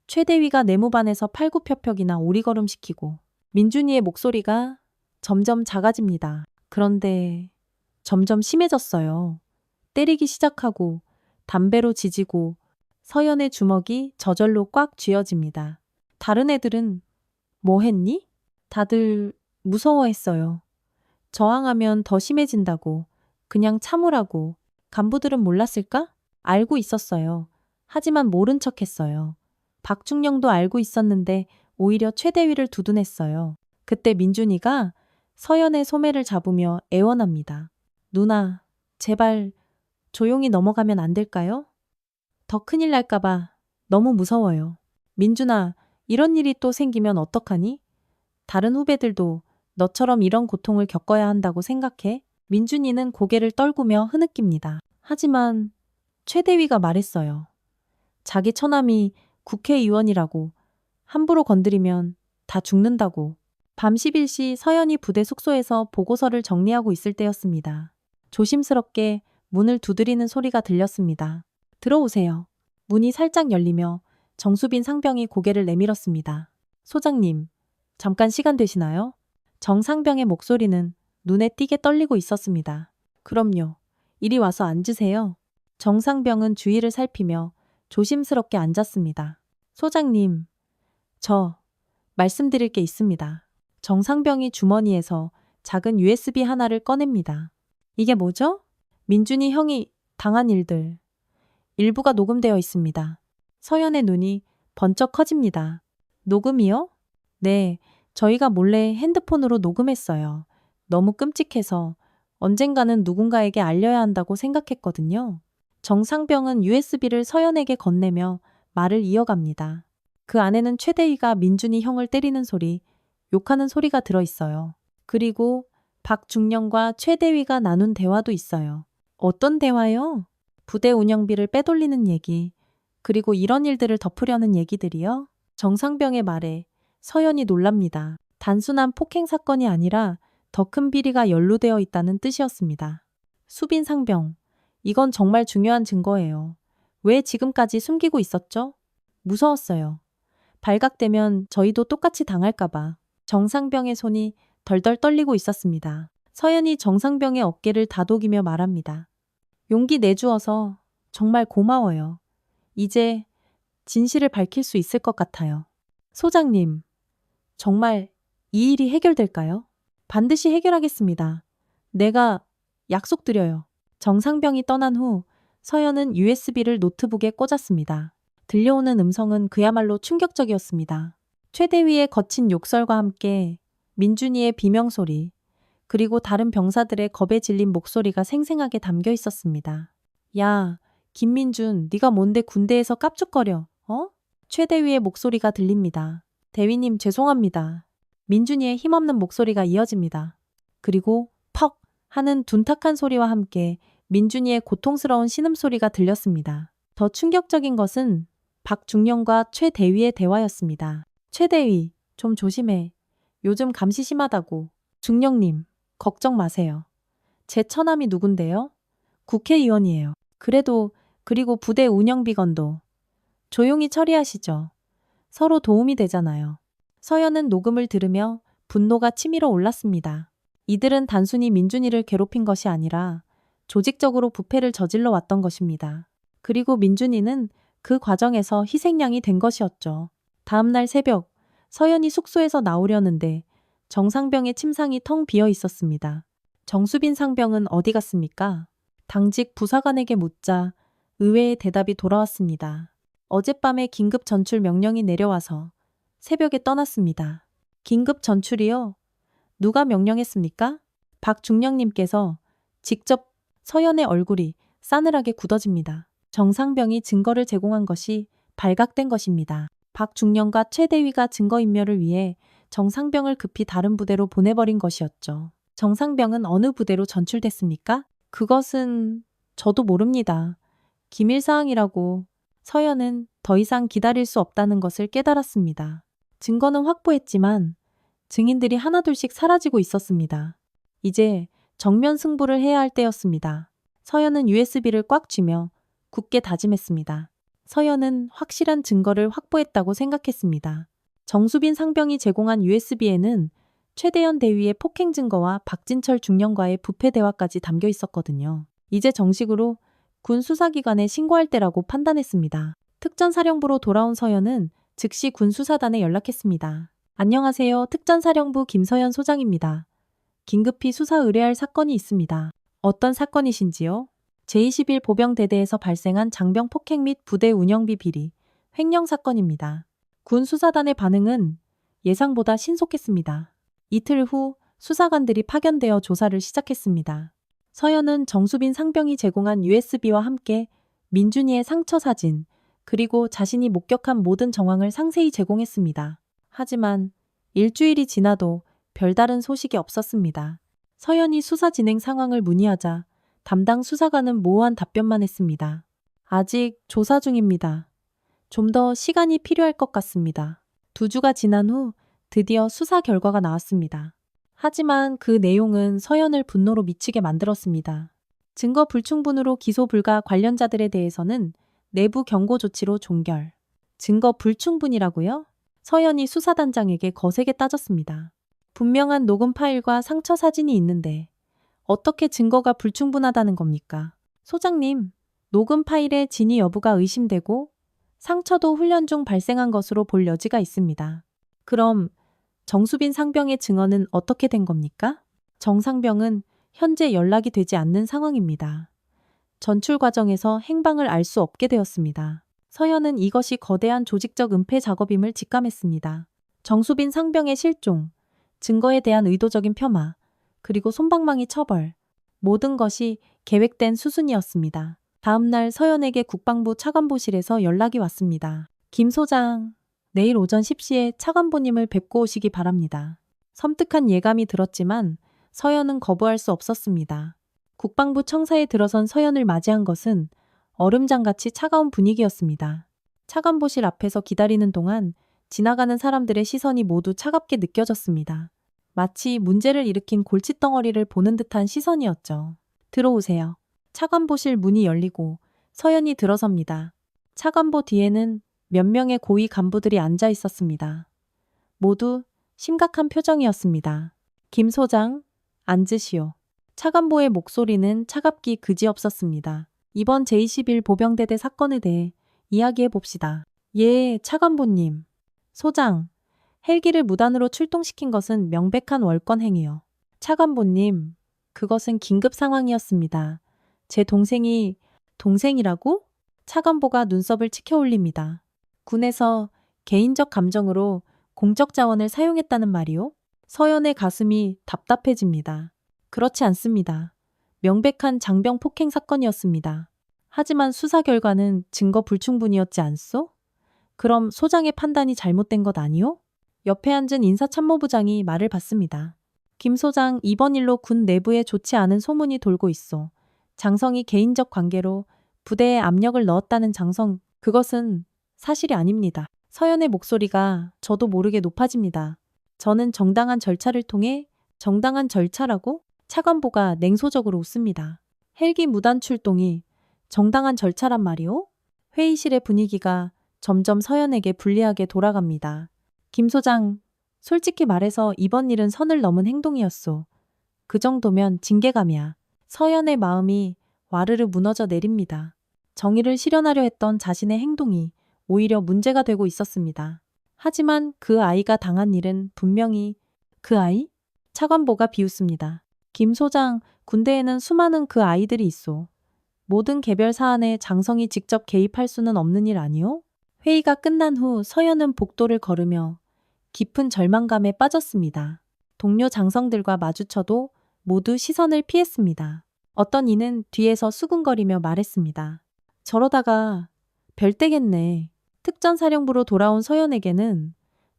최대위가 내무반에서 팔굽혀펴기나 오리걸음 시키고 민준이의 목소리가 점점 작아집니다. 그런데 점점 심해졌어요. 때리기 시작하고 담배로 지지고 서연의 주먹이 저절로 꽉 쥐어집니다. 다른 애들은 뭐 했니? 다들 무서워했어요. 저항하면 더 심해진다고, 그냥 참으라고. 간부들은 몰랐을까? 알고 있었어요. 하지만 모른 척 했어요. 박중령도 알고 있었는데 오히려 최대위를 두둔했어요. 그때 민준이가 서연의 소매를 잡으며 애원합니다. 누나, 제발 조용히 넘어가면 안 될까요? 더 큰일 날까봐 너무 무서워요. 민준아, 이런 일이 또 생기면 어떡하니? 다른 후배들도 너처럼 이런 고통을 겪어야 한다고 생각해? 민준이는 고개를 떨구며 흐느낍니다. 하지만 최대위가 말했어요. 자기 처남이 국회의원이라고 함부로 건드리면 다 죽는다고. 밤 11시 서연이 부대 숙소에서 보고서를 정리하고 있을 때였습니다. 조심스럽게 문을 두드리는 소리가 들렸습니다. 들어오세요. 문이 살짝 열리며 정수빈 상병이 고개를 내밀었습니다. 소장님, 잠깐 시간 되시나요? 정상병의 목소리는 눈에 띄게 떨리고 있었습니다. 그럼요. 이리 와서 앉으세요. 정상병은 주위를 살피며 조심스럽게 앉았습니다. 소장님, 저 말씀드릴 게 있습니다. 정상병이 주머니에서 작은 USB 하나를 꺼냅니다. 이게 뭐죠? 민준이 형이 당한 일들. 일부가 녹음되어 있습니다. 서연의 눈이 번쩍 커집니다. 녹음이요? 네, 저희가 몰래 핸드폰으로 녹음했어요. 너무 끔찍해서 언젠가는 누군가에게 알려야 한다고 생각했거든요. 정상병은 USB를 서연에게 건네며 말을 이어갑니다. 그 안에는 최대희가 민준이 형을 때리는 소리, 욕하는 소리가 들어있어요. 그리고 박중령과 최대위가 나눈 대화도 있어요. 어떤 대화요? 부대 운영비를 빼돌리는 얘기, 그리고 이런 일들을 덮으려는 얘기들이요? 정상병의 말에 서연이 놀랍니다. 단순한 폭행 사건이 아니라 더 큰 비리가 연루되어 있다는 뜻이었습니다. 수빈 상병, 이건 정말 중요한 증거예요. 왜 지금까지 숨기고 있었죠? 무서웠어요. 발각되면 저희도 똑같이 당할까봐. 정상병의 손이 덜덜 떨리고 있었습니다. 서연이 정상병의 어깨를 다독이며 말합니다. 용기 내주어서 정말 고마워요. 이제 진실을 밝힐 수 있을 것 같아요. 소장님, 정말 이 일이 해결될까요? 반드시 해결하겠습니다. 내가 약속드려요. 정상병이 떠난 후 서연은 USB를 노트북에 꽂았습니다. 들려오는 음성은 그야말로 충격적이었습니다. 최대위의 거친 욕설과 함께 민준이의 비명소리, 그리고 다른 병사들의 겁에 질린 목소리가 생생하게 담겨 있었습니다. 야, 김민준, 네가 뭔데 군대에서 깝죽거려, 어? 최대위의 목소리가 들립니다. 대위님 죄송합니다. 민준이의 힘없는 목소리가 이어집니다. 그리고 퍽 하는 둔탁한 소리와 함께 민준이의 고통스러운 신음소리가 들렸습니다. 더 충격적인 것은 박중령과 최대위의 대화였습니다. 최대위, 좀 조심해. 요즘 감시 심하다고. 중령님, 걱정 마세요. 제 처남이 누군데요? 국회의원이에요. 그리고 부대 운영비건도. 조용히 처리하시죠. 서로 도움이 되잖아요. 서연은 녹음을 들으며 분노가 치밀어 올랐습니다. 이들은 단순히 민준이를 괴롭힌 것이 아니라 조직적으로 부패를 저질러 왔던 것입니다. 그리고 민준이는 그 과정에서 희생양이 된 것이었죠. 다음 날 새벽, 서연이 숙소에서 나오려는데 정상병의 침상이 텅 비어 있었습니다. 정수빈 상병은 어디 갔습니까? 당직 부사관에게 묻자 의외의 대답이 돌아왔습니다. 어젯밤에 긴급 전출 명령이 내려와서 새벽에 떠났습니다. 긴급 전출이요? 누가 명령했습니까? 박중령님께서 직접. 서연의 얼굴이 싸늘하게 굳어집니다. 정상병이 증거를 제공한 것이 발각된 것입니다. 박중령과 최대위가 증거인멸을 위해 정상병을 급히 다른 부대로 보내버린 것이었죠. 정상병은 어느 부대로 전출됐습니까? 그것은 저도 모릅니다. 기밀사항이라고. 서연은 더 이상 기다릴 수 없다는 것을 깨달았습니다. 증거는 확보했지만 증인들이 하나둘씩 사라지고 있었습니다. 이제 정면 승부를 해야 할 때였습니다. 서연은 USB를 꽉 쥐며 굳게 다짐했습니다. 서연은 확실한 증거를 확보했다고 생각했습니다. 정수빈 상병이 제공한 USB에는 최대현 대위의 폭행 증거와 박진철 중령과의 부패 대화까지 담겨 있었거든요. 이제 정식으로 군 수사기관에 신고할 때라고 판단했습니다. 특전사령부로 돌아온 서연은 즉시 군 수사단에 연락했습니다. 안녕하세요. 특전사령부 김서연 소장입니다. 긴급히 수사 의뢰할 사건이 있습니다. 어떤 사건이신지요? 제21 보병대대에서 발생한 장병 폭행 및 부대 운영비 비리, 횡령 사건입니다. 군 수사단의 반응은 예상보다 신속했습니다. 이틀 후 수사관들이 파견되어 조사를 시작했습니다. 서연은 정수빈 상병이 제공한 USB와 함께 민준이의 상처 사진, 그리고 자신이 목격한 모든 정황을 상세히 제공했습니다. 하지만 일주일이 지나도 별다른 소식이 없었습니다. 서연이 수사 진행 상황을 문의하자 담당 수사관은 모호한 답변만 했습니다. 아직 조사 중입니다. 좀 더 시간이 필요할 것 같습니다. 2주가 지난 후 드디어 수사 결과가 나왔습니다. 하지만 그 내용은 서연을 분노로 미치게 만들었습니다. 증거 불충분으로 기소 불가 관련자들에 대해서는 내부 경고 조치로 종결. 증거 불충분이라고요? 서연이 수사단장에게 거세게 따졌습니다. 분명한 녹음 파일과 상처 사진이 있는데 어떻게 증거가 불충분하다는 겁니까? 소장님, 녹음 파일의 진위 여부가 의심되고 상처도 훈련 중 발생한 것으로 볼 여지가 있습니다. 그럼 정수빈 상병의 증언은 어떻게 된 겁니까? 정상병은 현재 연락이 되지 않는 상황입니다. 전출 과정에서 행방을 알 수 없게 되었습니다. 서연은 이것이 거대한 조직적 은폐 작업임을 직감했습니다. 정수빈 상병의 실종, 증거에 대한 의도적인 폄하, 그리고 솜방망이 처벌, 모든 것이 계획된 수순이었습니다. 다음 날 서연에게 국방부 차관보실에서 연락이 왔습니다. 김 소장, 내일 오전 10시에 차관보님을 뵙고 오시기 바랍니다. 섬뜩한 예감이 들었지만 서연은 거부할 수 없었습니다. 국방부 청사에 들어선 서연을 맞이한 것은 얼음장같이 차가운 분위기였습니다. 차관보실 앞에서 기다리는 동안 지나가는 사람들의 시선이 모두 차갑게 느껴졌습니다. 마치 문제를 일으킨 골칫덩어리를 보는 듯한 시선이었죠. 들어오세요. 차관보실 문이 열리고 서연이 들어섭니다. 차관보 뒤에는 몇 명의 고위 간부들이 앉아 있었습니다. 모두 심각한 표정이었습니다. 김 소장, 앉으시오. 차관보의 목소리는 차갑기 그지없었습니다. 이번 제21 보병대대 사건에 대해 이야기해 봅시다. 예, 차관보님. 소장, 헬기를 무단으로 출동시킨 것은 명백한 월권 행위요. 차관보님, 그것은 긴급 상황이었습니다. 제 동생이라고? 차관보가 눈썹을 치켜 올립니다. 군에서 개인적 감정으로 공적 자원을 사용했다는 말이요? 서연의 가슴이 답답해집니다. 그렇지 않습니다. 명백한 장병 폭행 사건이었습니다. 하지만 수사 결과는 증거 불충분이었지 않소? 그럼 소장의 판단이 잘못된 것 아니오? 옆에 앉은 인사참모부장이 말을 받습니다. 김 소장, 이번 일로 군 내부에 좋지 않은 소문이 돌고 있어. 장성이 개인적 관계로 부대에 압력을 넣었다는 그것은 사실이 아닙니다. 서연의 목소리가 저도 모르게 높아집니다. 저는 정당한 절차를 통해 정당한 절차라고? 차관보가 냉소적으로 웃습니다. 헬기 무단 출동이 정당한 절차란 말이오? 회의실의 분위기가 점점 서연에게 불리하게 돌아갑니다. 김 소장, 솔직히 말해서 이번 일은 선을 넘은 행동이었소. 그 정도면 징계감이야. 서연의 마음이 와르르 무너져 내립니다. 정의를 실현하려 했던 자신의 행동이 오히려 문제가 되고 있었습니다. 하지만 그 아이가 당한 일은 분명히 그 아이? 차관보가 비웃습니다. 김 소장, 군대에는 수많은 그 아이들이 있어. 모든 개별 사안에 장성이 직접 개입할 수는 없는 일 아니오? 회의가 끝난 후 서연은 복도를 걸으며 깊은 절망감에 빠졌습니다. 동료 장성들과 마주쳐도 모두 시선을 피했습니다. 어떤 이는 뒤에서 수군거리며 말했습니다. 저러다가 별떼겠네. 특전사령부로 돌아온 서연에게는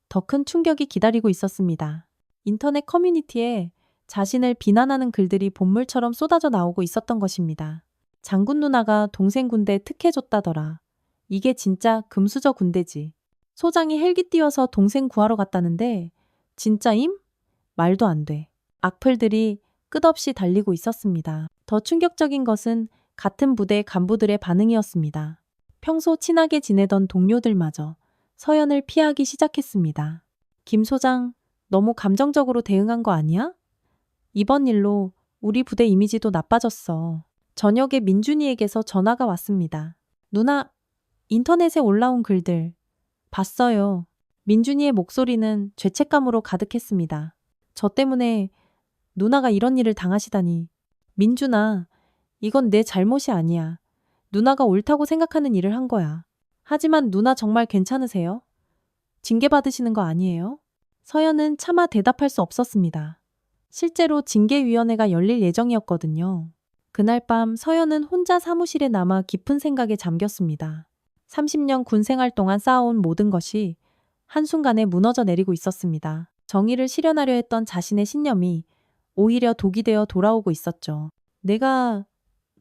더 큰 충격이 기다리고 있었습니다. 인터넷 커뮤니티에 자신을 비난하는 글들이 본물처럼 쏟아져 나오고 있었던 것입니다. 장군 누나가 동생 군대 특혜줬다더라. 이게 진짜 금수저 군대지. 소장이 헬기 띄워서 동생 구하러 갔다는데 진짜임? 말도 안 돼. 악플들이 끝없이 달리고 있었습니다. 더 충격적인 것은 같은 부대 간부들의 반응이었습니다. 평소 친하게 지내던 동료들마저 서연을 피하기 시작했습니다. 김 소장, 너무 감정적으로 대응한 거 아니야? 이번 일로 우리 부대 이미지도 나빠졌어. 저녁에 민준이에게서 전화가 왔습니다. 누나, 인터넷에 올라온 글들 봤어요. 민준이의 목소리는 죄책감으로 가득했습니다. 저 때문에 누나가 이런 일을 당하시다니. 민준아, 이건 내 잘못이 아니야. 누나가 옳다고 생각하는 일을 한 거야. 하지만 누나 정말 괜찮으세요? 징계받으시는 거 아니에요? 서연은 차마 대답할 수 없었습니다. 실제로 징계위원회가 열릴 예정이었거든요. 그날 밤 서연은 혼자 사무실에 남아 깊은 생각에 잠겼습니다. 30년 군 생활 동안 쌓아온 모든 것이 한순간에 무너져 내리고 있었습니다. 정의를 실현하려 했던 자신의 신념이 오히려 독이 되어 돌아오고 있었죠. 내가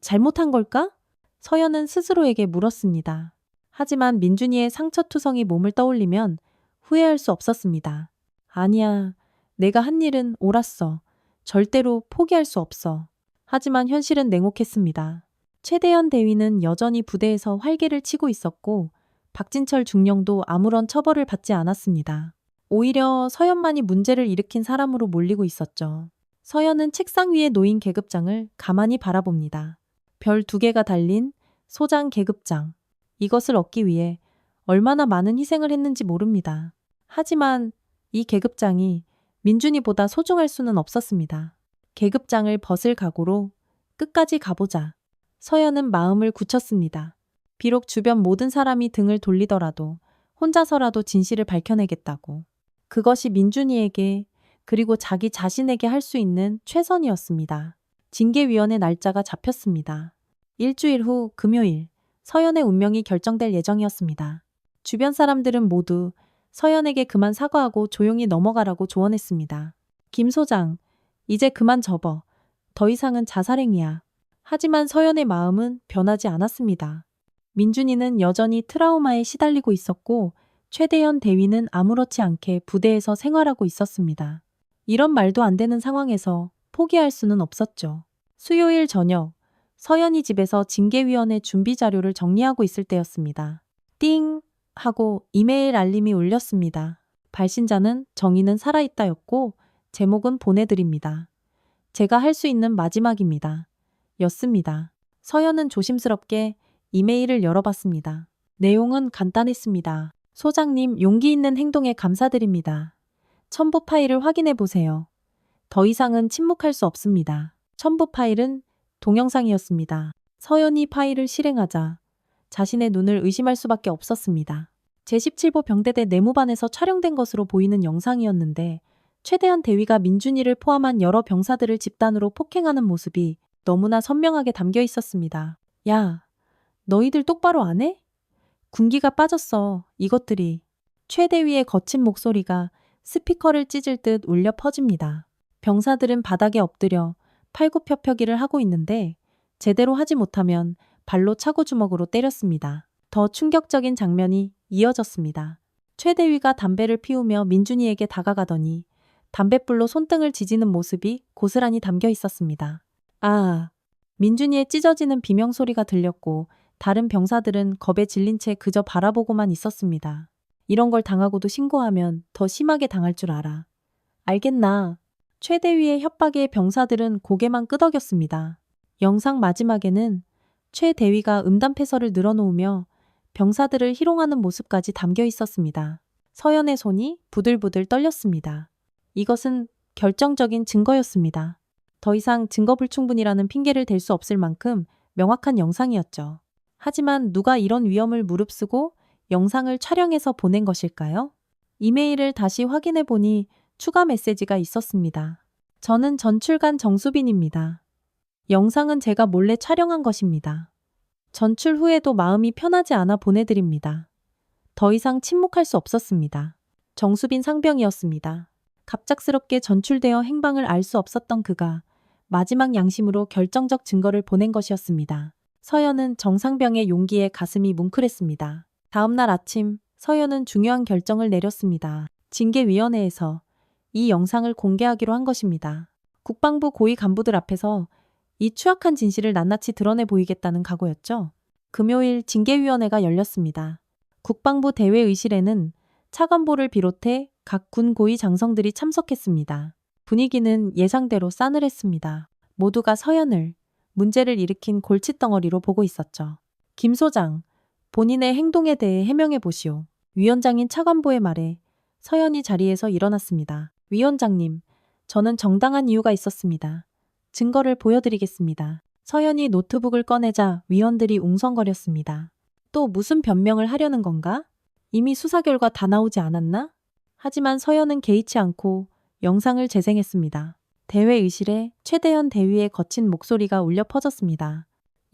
잘못한 걸까? 서연은 스스로에게 물었습니다. 하지만 민준이의 상처투성이 몸을 떠올리면 후회할 수 없었습니다. 아니야, 내가 한 일은 옳았어. 절대로 포기할 수 없어. 하지만 현실은 냉혹했습니다. 최대현 대위는 여전히 부대에서 활개를 치고 있었고 박진철 중령도 아무런 처벌을 받지 않았습니다. 오히려 서연만이 문제를 일으킨 사람으로 몰리고 있었죠. 서연은 책상 위에 놓인 계급장을 가만히 바라봅니다. 별 2개가 달린 소장 계급장. 이것을 얻기 위해 얼마나 많은 희생을 했는지 모릅니다. 하지만 이 계급장이 민준이보다 소중할 수는 없었습니다. 계급장을 벗을 각오로 끝까지 가보자. 서연은 마음을 굳혔습니다. 비록 주변 모든 사람이 등을 돌리더라도 혼자서라도 진실을 밝혀내겠다고. 그것이 민준이에게 그리고 자기 자신에게 할 수 있는 최선이었습니다. 징계위원회 날짜가 잡혔습니다. 일주일 후 금요일, 서연의 운명이 결정될 예정이었습니다. 주변 사람들은 모두 서연에게 그만 사과하고 조용히 넘어가라고 조언했습니다. 김 소장, 이제 그만 접어. 더 이상은 자살행위야. 하지만 서연의 마음은 변하지 않았습니다. 민준이는 여전히 트라우마에 시달리고 있었고 최대현 대위는 아무렇지 않게 부대에서 생활하고 있었습니다. 이런 말도 안 되는 상황에서 포기할 수는 없었죠. 수요일 저녁, 서연이 집에서 징계위원회 준비 자료를 정리하고 있을 때였습니다. 띵! 하고 이메일 알림이 울렸습니다. 발신자는 정의는 살아있다였고 제목은 보내드립니다. 제가 할 수 있는 마지막입니다. 였습니다. 서연은 조심스럽게 이메일을 열어봤습니다. 내용은 간단했습니다. 소장님, 용기 있는 행동에 감사드립니다. 첨부 파일을 확인해 보세요. 더 이상은 침묵할 수 없습니다. 첨부 파일은 동영상이었습니다. 서연이 파일을 실행하자 자신의 눈을 의심할 수밖에 없었습니다. 제17보 병대대 내무반에서 촬영된 것으로 보이는 영상이었는데 최대한 대위가 민준이를 포함한 여러 병사들을 집단으로 폭행하는 모습이 너무나 선명하게 담겨 있었습니다. 야, 너희들 똑바로 안 해? 군기가 빠졌어, 이것들이. 최 대위의 거친 목소리가 스피커를 찢을 듯 울려 퍼집니다. 병사들은 바닥에 엎드려 팔굽혀펴기를 하고 있는데 제대로 하지 못하면 발로 차고주먹으로 때렸습니다. 더 충격적인 장면이 이어졌습니다. 최 대위가 담배를 피우며 민준이에게 다가가더니 담뱃불로 손등을 지지는 모습이 고스란히 담겨 있었습니다. 아, 민준이의 찢어지는 비명소리가 들렸고 다른 병사들은 겁에 질린 채 그저 바라보고만 있었습니다. 이런 걸 당하고도 신고하면 더 심하게 당할 줄 알아. 알겠나? 최 대위의 협박에 병사들은 고개만 끄덕였습니다. 영상 마지막에는 최 대위가 음담패설을 늘어놓으며 병사들을 희롱하는 모습까지 담겨 있었습니다. 서연의 손이 부들부들 떨렸습니다. 이것은 결정적인 증거였습니다. 더 이상 증거불충분이라는 핑계를 댈 수 없을 만큼 명확한 영상이었죠. 하지만 누가 이런 위험을 무릅쓰고 영상을 촬영해서 보낸 것일까요? 이메일을 다시 확인해 보니 추가 메시지가 있었습니다. 저는 전출관 정수빈입니다. 영상은 제가 몰래 촬영한 것입니다. 전출 후에도 마음이 편하지 않아 보내드립니다. 더 이상 침묵할 수 없었습니다. 정수빈 상병이었습니다. 갑작스럽게 전출되어 행방을 알 수 없었던 그가 마지막 양심으로 결정적 증거를 보낸 것이었습니다. 서연은 정상병의 용기에 가슴이 뭉클했습니다. 다음 날 아침 서연은 중요한 결정을 내렸습니다. 징계위원회에서 이 영상을 공개하기로 한 것입니다. 국방부 고위 간부들 앞에서 이 추악한 진실을 낱낱이 드러내 보이겠다는 각오였죠. 금요일 징계위원회가 열렸습니다. 국방부 대외의실에는 차관보를 비롯해 각 군 고위 장성들이 참석했습니다. 분위기는 예상대로 싸늘했습니다. 모두가 서연을 문제를 일으킨 골칫덩어리로 보고 있었죠. 김 소장, 본인의 행동에 대해 해명해 보시오. 위원장인 차관보의 말에 서연이 자리에서 일어났습니다. 위원장님, 저는 정당한 이유가 있었습니다. 증거를 보여드리겠습니다. 서연이 노트북을 꺼내자 위원들이 웅성거렸습니다. 또 무슨 변명을 하려는 건가? 이미 수사 결과 다 나오지 않았나? 하지만 서연은 개의치 않고 영상을 재생했습니다. 대회의실에 최대현 대위의 거친 목소리가 울려 퍼졌습니다.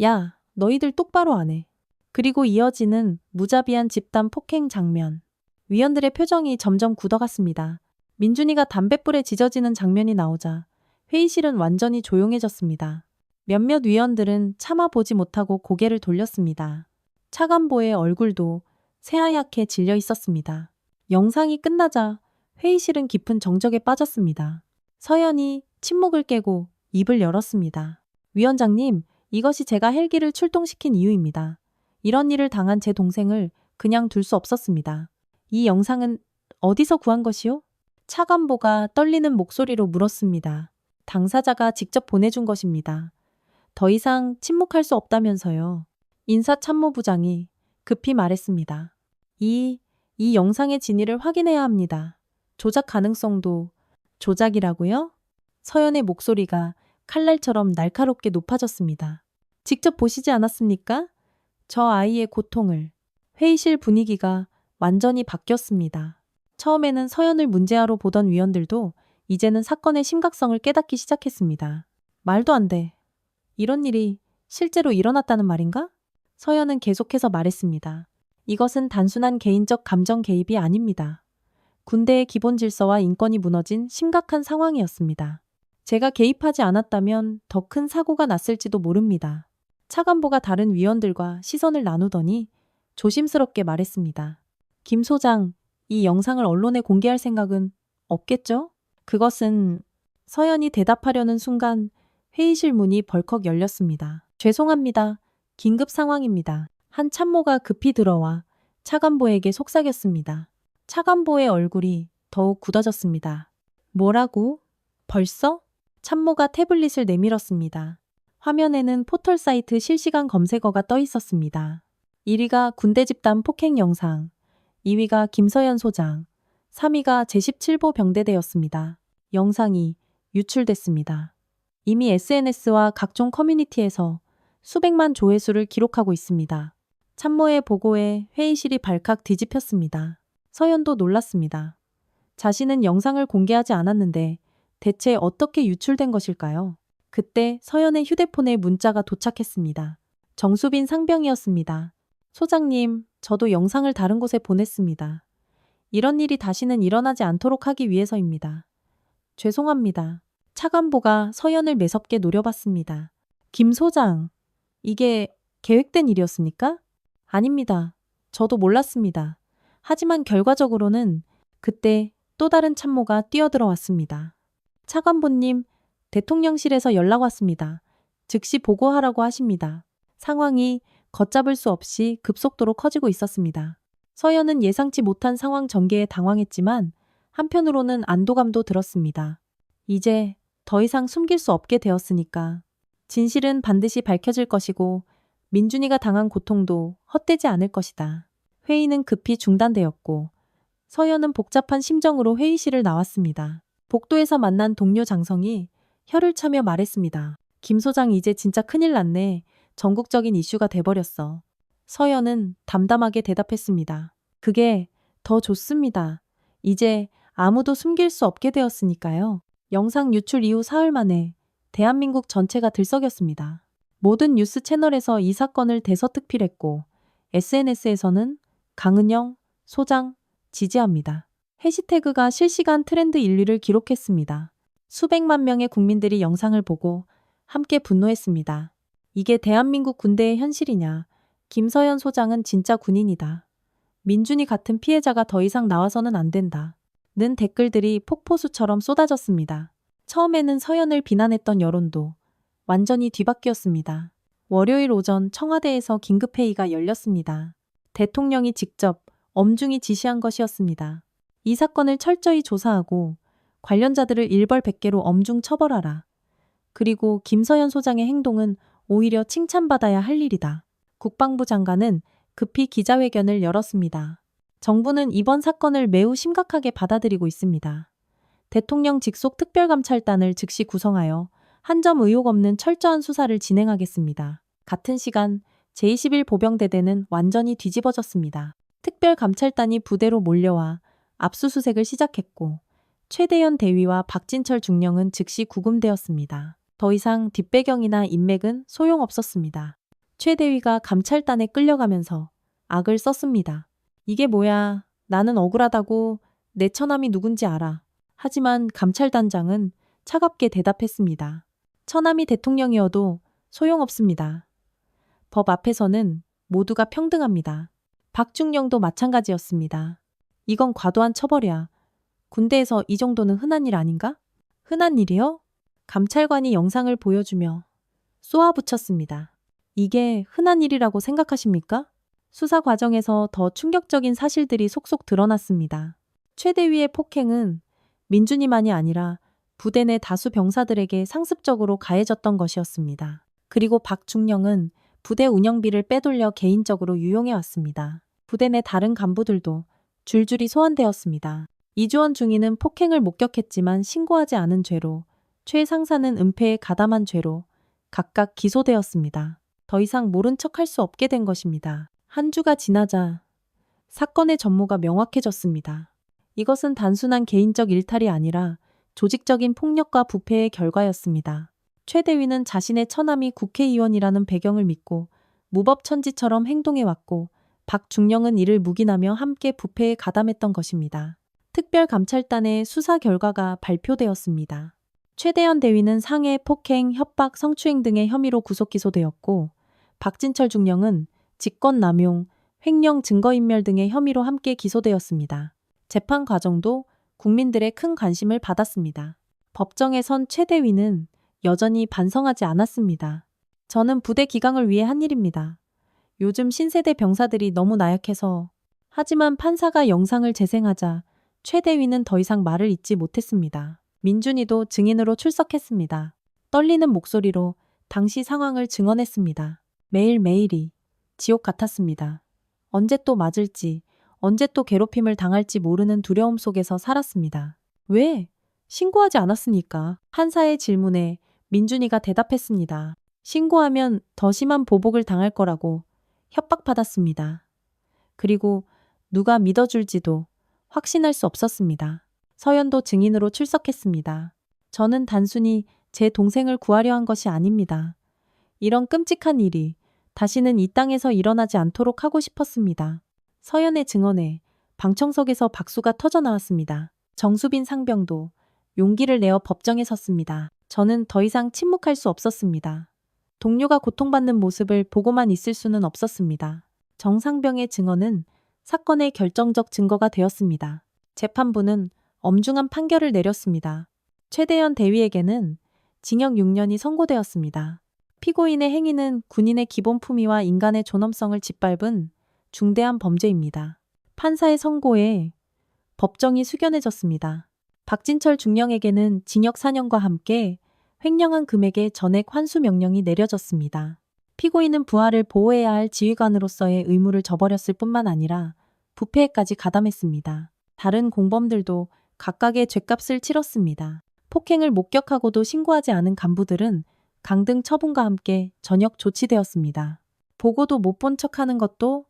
야, 너희들 똑바로 안 해. 그리고 이어지는 무자비한 집단 폭행 장면. 위원들의 표정이 점점 굳어갔습니다. 민준이가 담뱃불에 지져지는 장면이 나오자 회의실은 완전히 조용해졌습니다. 몇몇 위원들은 참아보지 못하고 고개를 돌렸습니다. 차관보의 얼굴도 새하얗게 질려 있었습니다. 영상이 끝나자 회의실은 깊은 정적에 빠졌습니다. 서연이 침묵을 깨고 입을 열었습니다. 위원장님, 이것이 제가 헬기를 출동시킨 이유입니다. 이런 일을 당한 제 동생을 그냥 둘 수 없었습니다. 이 영상은 어디서 구한 것이요? 차관보가 떨리는 목소리로 물었습니다. 당사자가 직접 보내준 것입니다. 더 이상 침묵할 수 없다면서요. 인사참모부장이 급히 말했습니다. 이 영상의 진위를 확인해야 합니다. 조작 가능성도 조작이라고요? 서연의 목소리가 칼날처럼 날카롭게 높아졌습니다. 직접 보시지 않았습니까? 저 아이의 고통을. 회의실 분위기가 완전히 바뀌었습니다. 처음에는 서연을 문제아로 보던 위원들도 이제는 사건의 심각성을 깨닫기 시작했습니다. 말도 안 돼. 이런 일이 실제로 일어났다는 말인가? 서연은 계속해서 말했습니다. 이것은 단순한 개인적 감정 개입이 아닙니다. 군대의 기본 질서와 인권이 무너진 심각한 상황이었습니다. 제가 개입하지 않았다면 더 큰 사고가 났을지도 모릅니다. 차관보가 다른 위원들과 시선을 나누더니 조심스럽게 말했습니다. 김 소장, 이 영상을 언론에 공개할 생각은 없겠죠? 그것은 서연이 대답하려는 순간 회의실 문이 벌컥 열렸습니다. 죄송합니다. 긴급 상황입니다. 한 참모가 급히 들어와 차관보에게 속삭였습니다. 차관보의 얼굴이 더욱 굳어졌습니다. 뭐라고? 벌써? 참모가 태블릿을 내밀었습니다. 화면에는 포털 사이트 실시간 검색어가 떠 있었습니다. 1위가 군대 집단 폭행 영상, 2위가 김서연 소장, 3위가 제17보 병대대였습니다. 영상이 유출됐습니다. 이미 SNS와 각종 커뮤니티에서 수백만 조회수를 기록하고 있습니다. 참모의 보고에 회의실이 발칵 뒤집혔습니다. 서연도 놀랐습니다. 자신은 영상을 공개하지 않았는데 대체 어떻게 유출된 것일까요? 그때 서연의 휴대폰에 문자가 도착했습니다. 정수빈 상병이었습니다. 소장님, 저도 영상을 다른 곳에 보냈습니다. 이런 일이 다시는 일어나지 않도록 하기 위해서입니다. 죄송합니다. 차관보가 서연을 매섭게 노려봤습니다. 김 소장, 이게 계획된 일이었습니까? 아닙니다. 저도 몰랐습니다. 하지만 결과적으로는 그때 또 다른 참모가 뛰어들어왔습니다. 차관보님, 대통령실에서 연락 왔습니다. 즉시 보고하라고 하십니다. 상황이 걷잡을 수 없이 급속도로 커지고 있었습니다. 서연은 예상치 못한 상황 전개에 당황했지만 한편으로는 안도감도 들었습니다. 이제 더 이상 숨길 수 없게 되었으니까. 진실은 반드시 밝혀질 것이고 민준이가 당한 고통도 헛되지 않을 것이다. 회의는 급히 중단되었고 서연은 복잡한 심정으로 회의실을 나왔습니다. 복도에서 만난 동료 장성이 혀를 차며 말했습니다. 김 소장 이제 진짜 큰일 났네. 전국적인 이슈가 돼버렸어. 서연은 담담하게 대답했습니다. 그게 더 좋습니다. 이제 아무도 숨길 수 없게 되었으니까요. 영상 유출 이후 사흘 만에 대한민국 전체가 들썩였습니다. 모든 뉴스 채널에서 이 사건을 대서특필했고 SNS에서는 강은영, 소장, 지지합니다. 해시태그가 실시간 트렌드 1위를 기록했습니다. 수백만 명의 국민들이 영상을 보고 함께 분노했습니다. 이게 대한민국 군대의 현실이냐? 김서연 소장은 진짜 군인이다. 민준이 같은 피해자가 더 이상 나와서는 안 된다. 는 댓글들이 폭포수처럼 쏟아졌습니다. 처음에는 서연을 비난했던 여론도 완전히 뒤바뀌었습니다. 월요일 오전 청와대에서 긴급회의가 열렸습니다. 대통령이 직접 엄중히 지시한 것이었습니다. 이 사건을 철저히 조사하고 관련자들을 일벌백계로 엄중 처벌하라. 그리고 김서연 소장의 행동은 오히려 칭찬받아야 할 일이다. 국방부 장관은 급히 기자회견을 열었습니다. 정부는 이번 사건을 매우 심각하게 받아들이고 있습니다. 대통령 직속 특별감찰단을 즉시 구성하여 한 점 의혹 없는 철저한 수사를 진행하겠습니다. 같은 시간 제21 보병대대는 완전히 뒤집어졌습니다. 특별감찰단이 부대로 몰려와 압수수색을 시작했고 최대현 대위와 박진철 중령은 즉시 구금되었습니다. 더 이상 뒷배경이나 인맥은 소용없었습니다. 최 대위가 감찰단에 끌려가면서 악을 썼습니다. 이게 뭐야? 나는 억울하다고. 내 처남이 누군지 알아. 하지만 감찰단장은 차갑게 대답했습니다. 처남이 대통령이어도 소용없습니다. 법 앞에서는 모두가 평등합니다. 박중령도 마찬가지였습니다. 이건 과도한 처벌이야. 군대에서 이 정도는 흔한 일 아닌가? 흔한 일이요? 감찰관이 영상을 보여주며 쏘아붙였습니다. 이게 흔한 일이라고 생각하십니까? 수사 과정에서 더 충격적인 사실들이 속속 드러났습니다. 최대위의 폭행은 민준이만이 아니라 부대 내 다수 병사들에게 상습적으로 가해졌던 것이었습니다. 그리고 박중령은 부대 운영비를 빼돌려 개인적으로 유용해 왔습니다. 부대 내 다른 간부들도 줄줄이 소환되었습니다. 이주원 중위는 폭행을 목격했지만 신고하지 않은 죄로, 최 상사는 은폐에 가담한 죄로 각각 기소되었습니다. 더 이상 모른 척할 수 없게 된 것입니다. 한 주가 지나자 사건의 전모가 명확해졌습니다. 이것은 단순한 개인적 일탈이 아니라 조직적인 폭력과 부패의 결과였습니다. 최 대위는 자신의 처남이 국회의원이라는 배경을 믿고 무법천지처럼 행동해왔고 박중령은 이를 묵인하며 함께 부패에 가담했던 것입니다. 특별감찰단의 수사 결과가 발표되었습니다. 최대현 대위는 상해, 폭행, 협박, 성추행 등의 혐의로 구속 기소되었고 박진철 중령은 직권남용, 횡령, 증거인멸 등의 혐의로 함께 기소되었습니다. 재판 과정도 국민들의 큰 관심을 받았습니다. 법정에 선 최 대위는 여전히 반성하지 않았습니다. 저는 부대 기강을 위해 한 일입니다. 요즘 신세대 병사들이 너무 나약해서. 하지만 판사가 영상을 재생하자 최 대위는 더 이상 말을 잇지 못했습니다. 민준이도 증인으로 출석했습니다. 떨리는 목소리로 당시 상황을 증언했습니다. 매일매일이 지옥 같았습니다. 언제 또 맞을지, 언제 또 괴롭힘을 당할지 모르는 두려움 속에서 살았습니다. 왜? 신고하지 않았으니까. 판사의 질문에 민준이가 대답했습니다. 신고하면 더 심한 보복을 당할 거라고 협박받았습니다. 그리고 누가 믿어줄지도 확신할 수 없었습니다. 서연도 증인으로 출석했습니다. 저는 단순히 제 동생을 구하려 한 것이 아닙니다. 이런 끔찍한 일이 다시는 이 땅에서 일어나지 않도록 하고 싶었습니다. 서연의 증언에 방청석에서 박수가 터져 나왔습니다. 정수빈 상병도 용기를 내어 법정에 섰습니다. 저는 더 이상 침묵할 수 없었습니다. 동료가 고통받는 모습을 보고만 있을 수는 없었습니다. 정상병의 증언은 사건의 결정적 증거가 되었습니다. 재판부는 엄중한 판결을 내렸습니다. 최대현 대위에게는 징역 6년이 선고되었습니다. 피고인의 행위는 군인의 기본 품위와 인간의 존엄성을 짓밟은 중대한 범죄입니다. 판사의 선고에 법정이 숙연해졌습니다. 박진철 중령에게는 징역 4년과 함께 횡령한 금액의 전액 환수 명령이 내려졌습니다. 피고인은 부하를 보호해야 할 지휘관으로서의 의무를 저버렸을 뿐만 아니라 부패에까지 가담했습니다. 다른 공범들도 각각의 죗값을 치렀습니다. 폭행을 목격하고도 신고하지 않은 간부들은 강등 처분과 함께 전역 조치되었습니다. 보고도 못 본 척하는 것도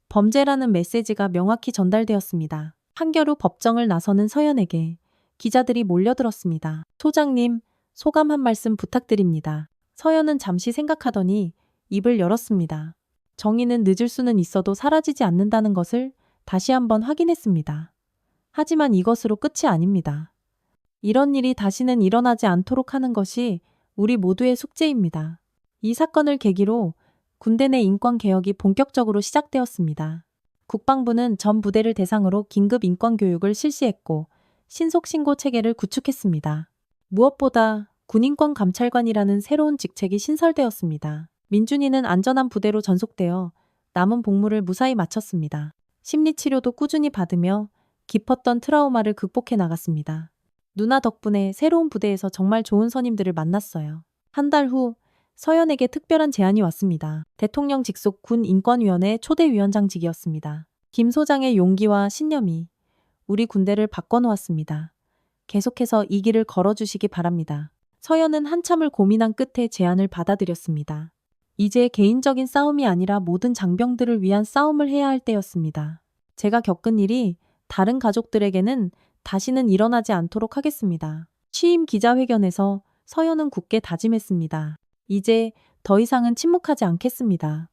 범죄라는 메시지가 명확히 전달되었습니다. 판결 후 법정을 나서는 서연에게 기자들이 몰려들었습니다. 소장님, 소감 한 말씀 부탁드립니다. 서연은 잠시 생각하더니 입을 열었습니다. 정의는 늦을 수는 있어도 사라지지 않는다는 것을 다시 한번 확인했습니다. 하지만 이것으로 끝이 아닙니다. 이런 일이 다시는 일어나지 않도록 하는 것이 우리 모두의 숙제입니다. 이 사건을 계기로 군대 내 인권개혁이 본격적으로 시작되었습니다. 국방부는 전 부대를 대상으로 긴급 인권교육을 실시했고 신속신고 체계를 구축했습니다. 무엇보다 군인권감찰관이라는 새로운 직책이 신설되었습니다. 민준이는 안전한 부대로 전속되어 남은 복무를 무사히 마쳤습니다. 심리치료도 꾸준히 받으며 깊었던 트라우마를 극복해 나갔습니다. 누나 덕분에 새로운 부대에서 정말 좋은 선임들을 만났어요. 한 달 후 서연에게 특별한 제안이 왔습니다. 대통령 직속 군인권위원회 초대위원장직이었습니다. 김 소장의 용기와 신념이 우리 군대를 바꿔놓았습니다. 계속해서 이 길을 걸어주시기 바랍니다. 서연은 한참을 고민한 끝에 제안을 받아들였습니다. 이제 개인적인 싸움이 아니라 모든 장병들을 위한 싸움을 해야 할 때였습니다. 제가 겪은 일이 다른 가족들에게는 다시는 일어나지 않도록 하겠습니다. 취임 기자회견에서 서연은 굳게 다짐했습니다. 이제 더 이상은 침묵하지 않겠습니다.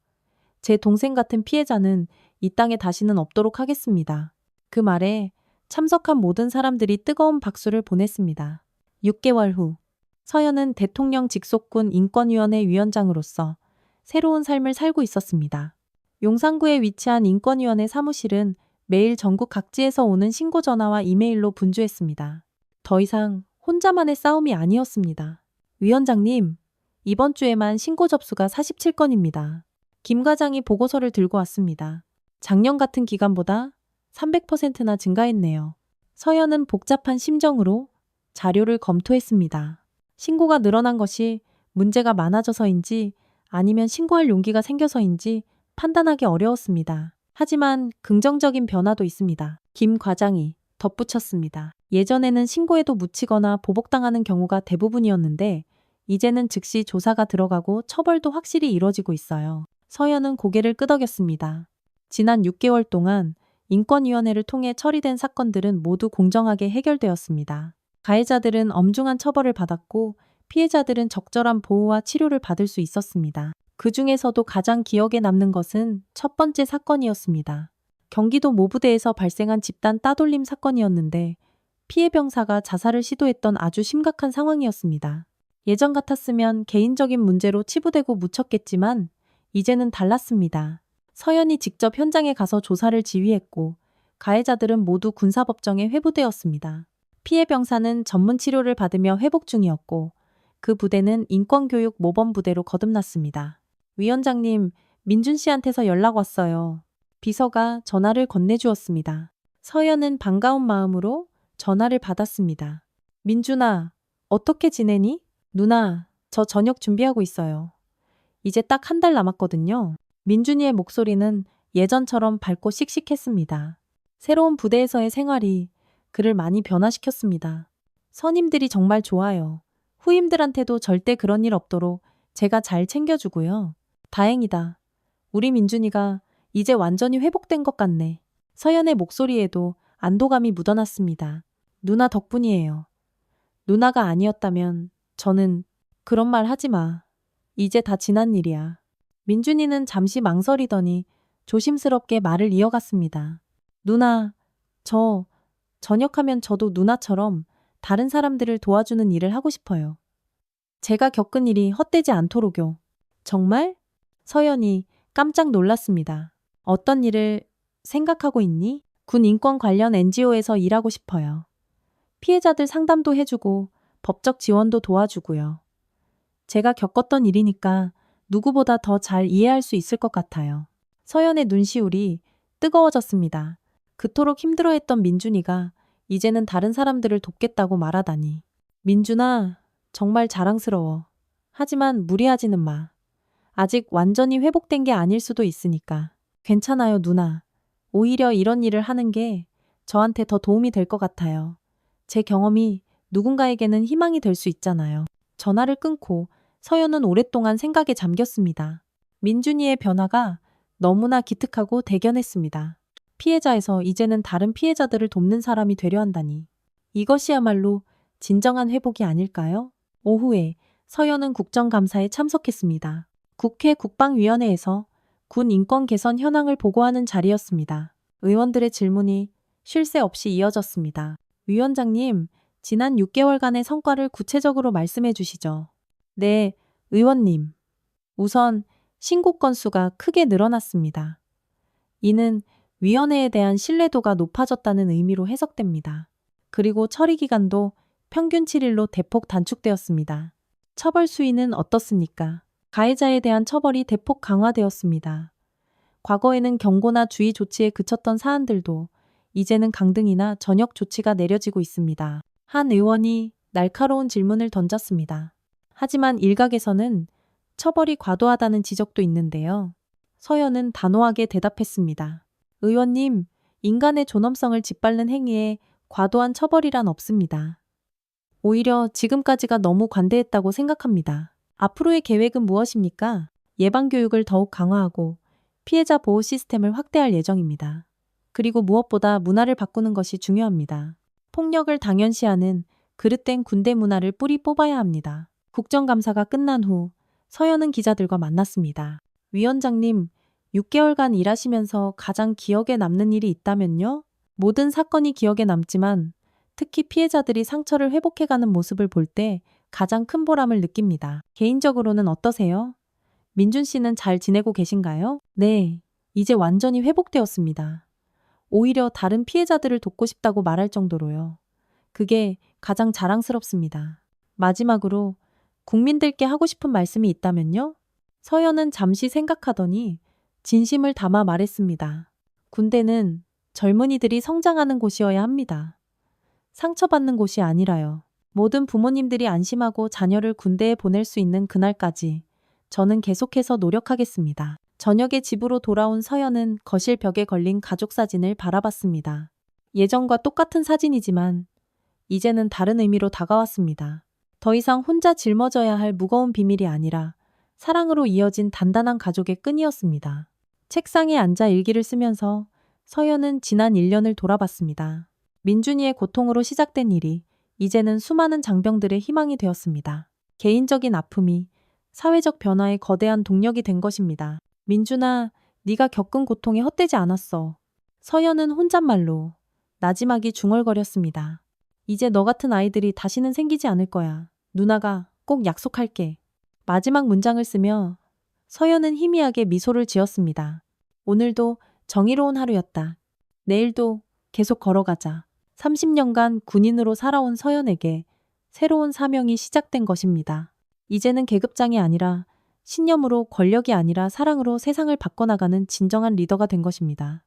제 동생 같은 피해자는 이 땅에 다시는 없도록 하겠습니다. 그 말에 참석한 모든 사람들이 뜨거운 박수를 보냈습니다. 6개월 후 서연은 대통령 직속군 인권위원회 위원장으로서 새로운 삶을 살고 있었습니다. 용산구에 위치한 인권위원회 사무실은 매일 전국 각지에서 오는 신고 전화와 이메일로 분주했습니다. 더 이상 혼자만의 싸움이 아니었습니다. 위원장님, 이번 주에만 신고 접수가 47건입니다. 김 과장이 보고서를 들고 왔습니다. 작년 같은 기간보다 300%나 증가했네요. 서연은 복잡한 심정으로 자료를 검토했습니다. 신고가 늘어난 것이 문제가 많아져서인지 아니면 신고할 용기가 생겨서인지 판단하기 어려웠습니다. 하지만 긍정적인 변화도 있습니다. 김 과장이 덧붙였습니다. 예전에는 신고에도 묻히거나 보복당하는 경우가 대부분이었는데 이제는 즉시 조사가 들어가고 처벌도 확실히 이루어지고 있어요. 서연은 고개를 끄덕였습니다. 지난 6개월 동안 인권위원회를 통해 처리된 사건들은 모두 공정하게 해결되었습니다. 가해자들은 엄중한 처벌을 받았고 피해자들은 적절한 보호와 치료를 받을 수 있었습니다. 그 중에서도 가장 기억에 남는 것은 첫 번째 사건이었습니다. 경기도 모부대에서 발생한 집단 따돌림 사건이었는데 피해 병사가 자살을 시도했던 아주 심각한 상황이었습니다. 예전 같았으면 개인적인 문제로 치부되고 묻혔겠지만 이제는 달랐습니다. 서연이 직접 현장에 가서 조사를 지휘했고 가해자들은 모두 군사법정에 회부되었습니다. 피해 병사는 전문 치료를 받으며 회복 중이었고 그 부대는 인권교육 모범부대로 거듭났습니다. 위원장님, 민준 씨한테서 연락 왔어요. 비서가 전화를 건네주었습니다. 서연은 반가운 마음으로 전화를 받았습니다. 민준아, 어떻게 지내니? 누나, 저 저녁 준비하고 있어요. 이제 딱 한 달 남았거든요. 민준이의 목소리는 예전처럼 밝고 씩씩했습니다. 새로운 부대에서의 생활이 그를 많이 변화시켰습니다. 선임들이 정말 좋아요. 후임들한테도 절대 그런 일 없도록 제가 잘 챙겨주고요. 다행이다. 우리 민준이가 이제 완전히 회복된 것 같네. 서연의 목소리에도 안도감이 묻어났습니다. 누나 덕분이에요. 누나가 아니었다면 저는 그런 말 하지 마. 이제 다 지난 일이야. 민준이는 잠시 망설이더니 조심스럽게 말을 이어갔습니다. 누나, 전역하면 저도 누나처럼 다른 사람들을 도와주는 일을 하고 싶어요. 제가 겪은 일이 헛되지 않도록요. 정말? 서연이 깜짝 놀랐습니다. 어떤 일을 생각하고 있니? 군 인권 관련 NGO에서 일하고 싶어요. 피해자들 상담도 해주고 법적 지원도 도와주고요. 제가 겪었던 일이니까 누구보다 더 잘 이해할 수 있을 것 같아요. 서연의 눈시울이 뜨거워졌습니다. 그토록 힘들어했던 민준이가 이제는 다른 사람들을 돕겠다고 말하다니. 민준아, 정말 자랑스러워. 하지만 무리하지는 마. 아직 완전히 회복된 게 아닐 수도 있으니까. 괜찮아요, 누나. 오히려 이런 일을 하는 게 저한테 더 도움이 될 것 같아요. 제 경험이 누군가에게는 희망이 될 수 있잖아요. 전화를 끊고 서연은 오랫동안 생각에 잠겼습니다. 민준이의 변화가 너무나 기특하고 대견했습니다. 피해자에서 이제는 다른 피해자들을 돕는 사람이 되려 한다니. 이것이야말로 진정한 회복이 아닐까요? 오후에 서연은 국정감사에 참석했습니다. 국회 국방위원회에서 군 인권 개선 현황을 보고하는 자리였습니다. 의원들의 질문이 쉴 새 없이 이어졌습니다. 위원장님, 지난 6개월간의 성과를 구체적으로 말씀해 주시죠. 네, 의원님. 우선 신고 건수가 크게 늘어났습니다. 이는 위원회에 대한 신뢰도가 높아졌다는 의미로 해석됩니다. 그리고 처리 기간도 평균 7일로 대폭 단축되었습니다. 처벌 수위는 어떻습니까? 가해자에 대한 처벌이 대폭 강화되었습니다. 과거에는 경고나 주의 조치에 그쳤던 사안들도 이제는 강등이나 전역 조치가 내려지고 있습니다. 한 의원이 날카로운 질문을 던졌습니다. 하지만 일각에서는 처벌이 과도하다는 지적도 있는데요. 서연은 단호하게 대답했습니다. 의원님, 인간의 존엄성을 짓밟는 행위에 과도한 처벌이란 없습니다. 오히려 지금까지가 너무 관대했다고 생각합니다. 앞으로의 계획은 무엇입니까? 예방교육을 더욱 강화하고 피해자 보호 시스템을 확대할 예정입니다. 그리고 무엇보다 문화를 바꾸는 것이 중요합니다. 폭력을 당연시하는 그릇된 군대 문화를 뿌리 뽑아야 합니다. 국정감사가 끝난 후 서연은 기자들과 만났습니다. 위원장님, 6개월간 일하시면서 가장 기억에 남는 일이 있다면요? 모든 사건이 기억에 남지만 특히 피해자들이 상처를 회복해가는 모습을 볼 때 가장 큰 보람을 느낍니다. 개인적으로는 어떠세요? 민준 씨는 잘 지내고 계신가요? 네, 이제 완전히 회복되었습니다. 오히려 다른 피해자들을 돕고 싶다고 말할 정도로요. 그게 가장 자랑스럽습니다. 마지막으로 국민들께 하고 싶은 말씀이 있다면요? 서연은 잠시 생각하더니 진심을 담아 말했습니다. 군대는 젊은이들이 성장하는 곳이어야 합니다. 상처받는 곳이 아니라요. 모든 부모님들이 안심하고 자녀를 군대에 보낼 수 있는 그날까지 저는 계속해서 노력하겠습니다. 저녁에 집으로 돌아온 서연은 거실 벽에 걸린 가족 사진을 바라봤습니다. 예전과 똑같은 사진이지만 이제는 다른 의미로 다가왔습니다. 더 이상 혼자 짊어져야 할 무거운 비밀이 아니라 사랑으로 이어진 단단한 가족의 끈이었습니다. 책상에 앉아 일기를 쓰면서 서연은 지난 1년을 돌아봤습니다. 민준이의 고통으로 시작된 일이 이제는 수많은 장병들의 희망이 되었습니다. 개인적인 아픔이 사회적 변화의 거대한 동력이 된 것입니다. 민준아, 네가 겪은 고통이 헛되지 않았어. 서연은 혼잣말로 나지막이 중얼거렸습니다. 이제 너 같은 아이들이 다시는 생기지 않을 거야. 누나가 꼭 약속할게. 마지막 문장을 쓰며 서연은 희미하게 미소를 지었습니다. 오늘도 정의로운 하루였다. 내일도 계속 걸어가자. 30년간 군인으로 살아온 서연에게 새로운 사명이 시작된 것입니다. 이제는 계급장이 아니라 신념으로, 권력이 아니라 사랑으로 세상을 바꿔나가는 진정한 리더가 된 것입니다.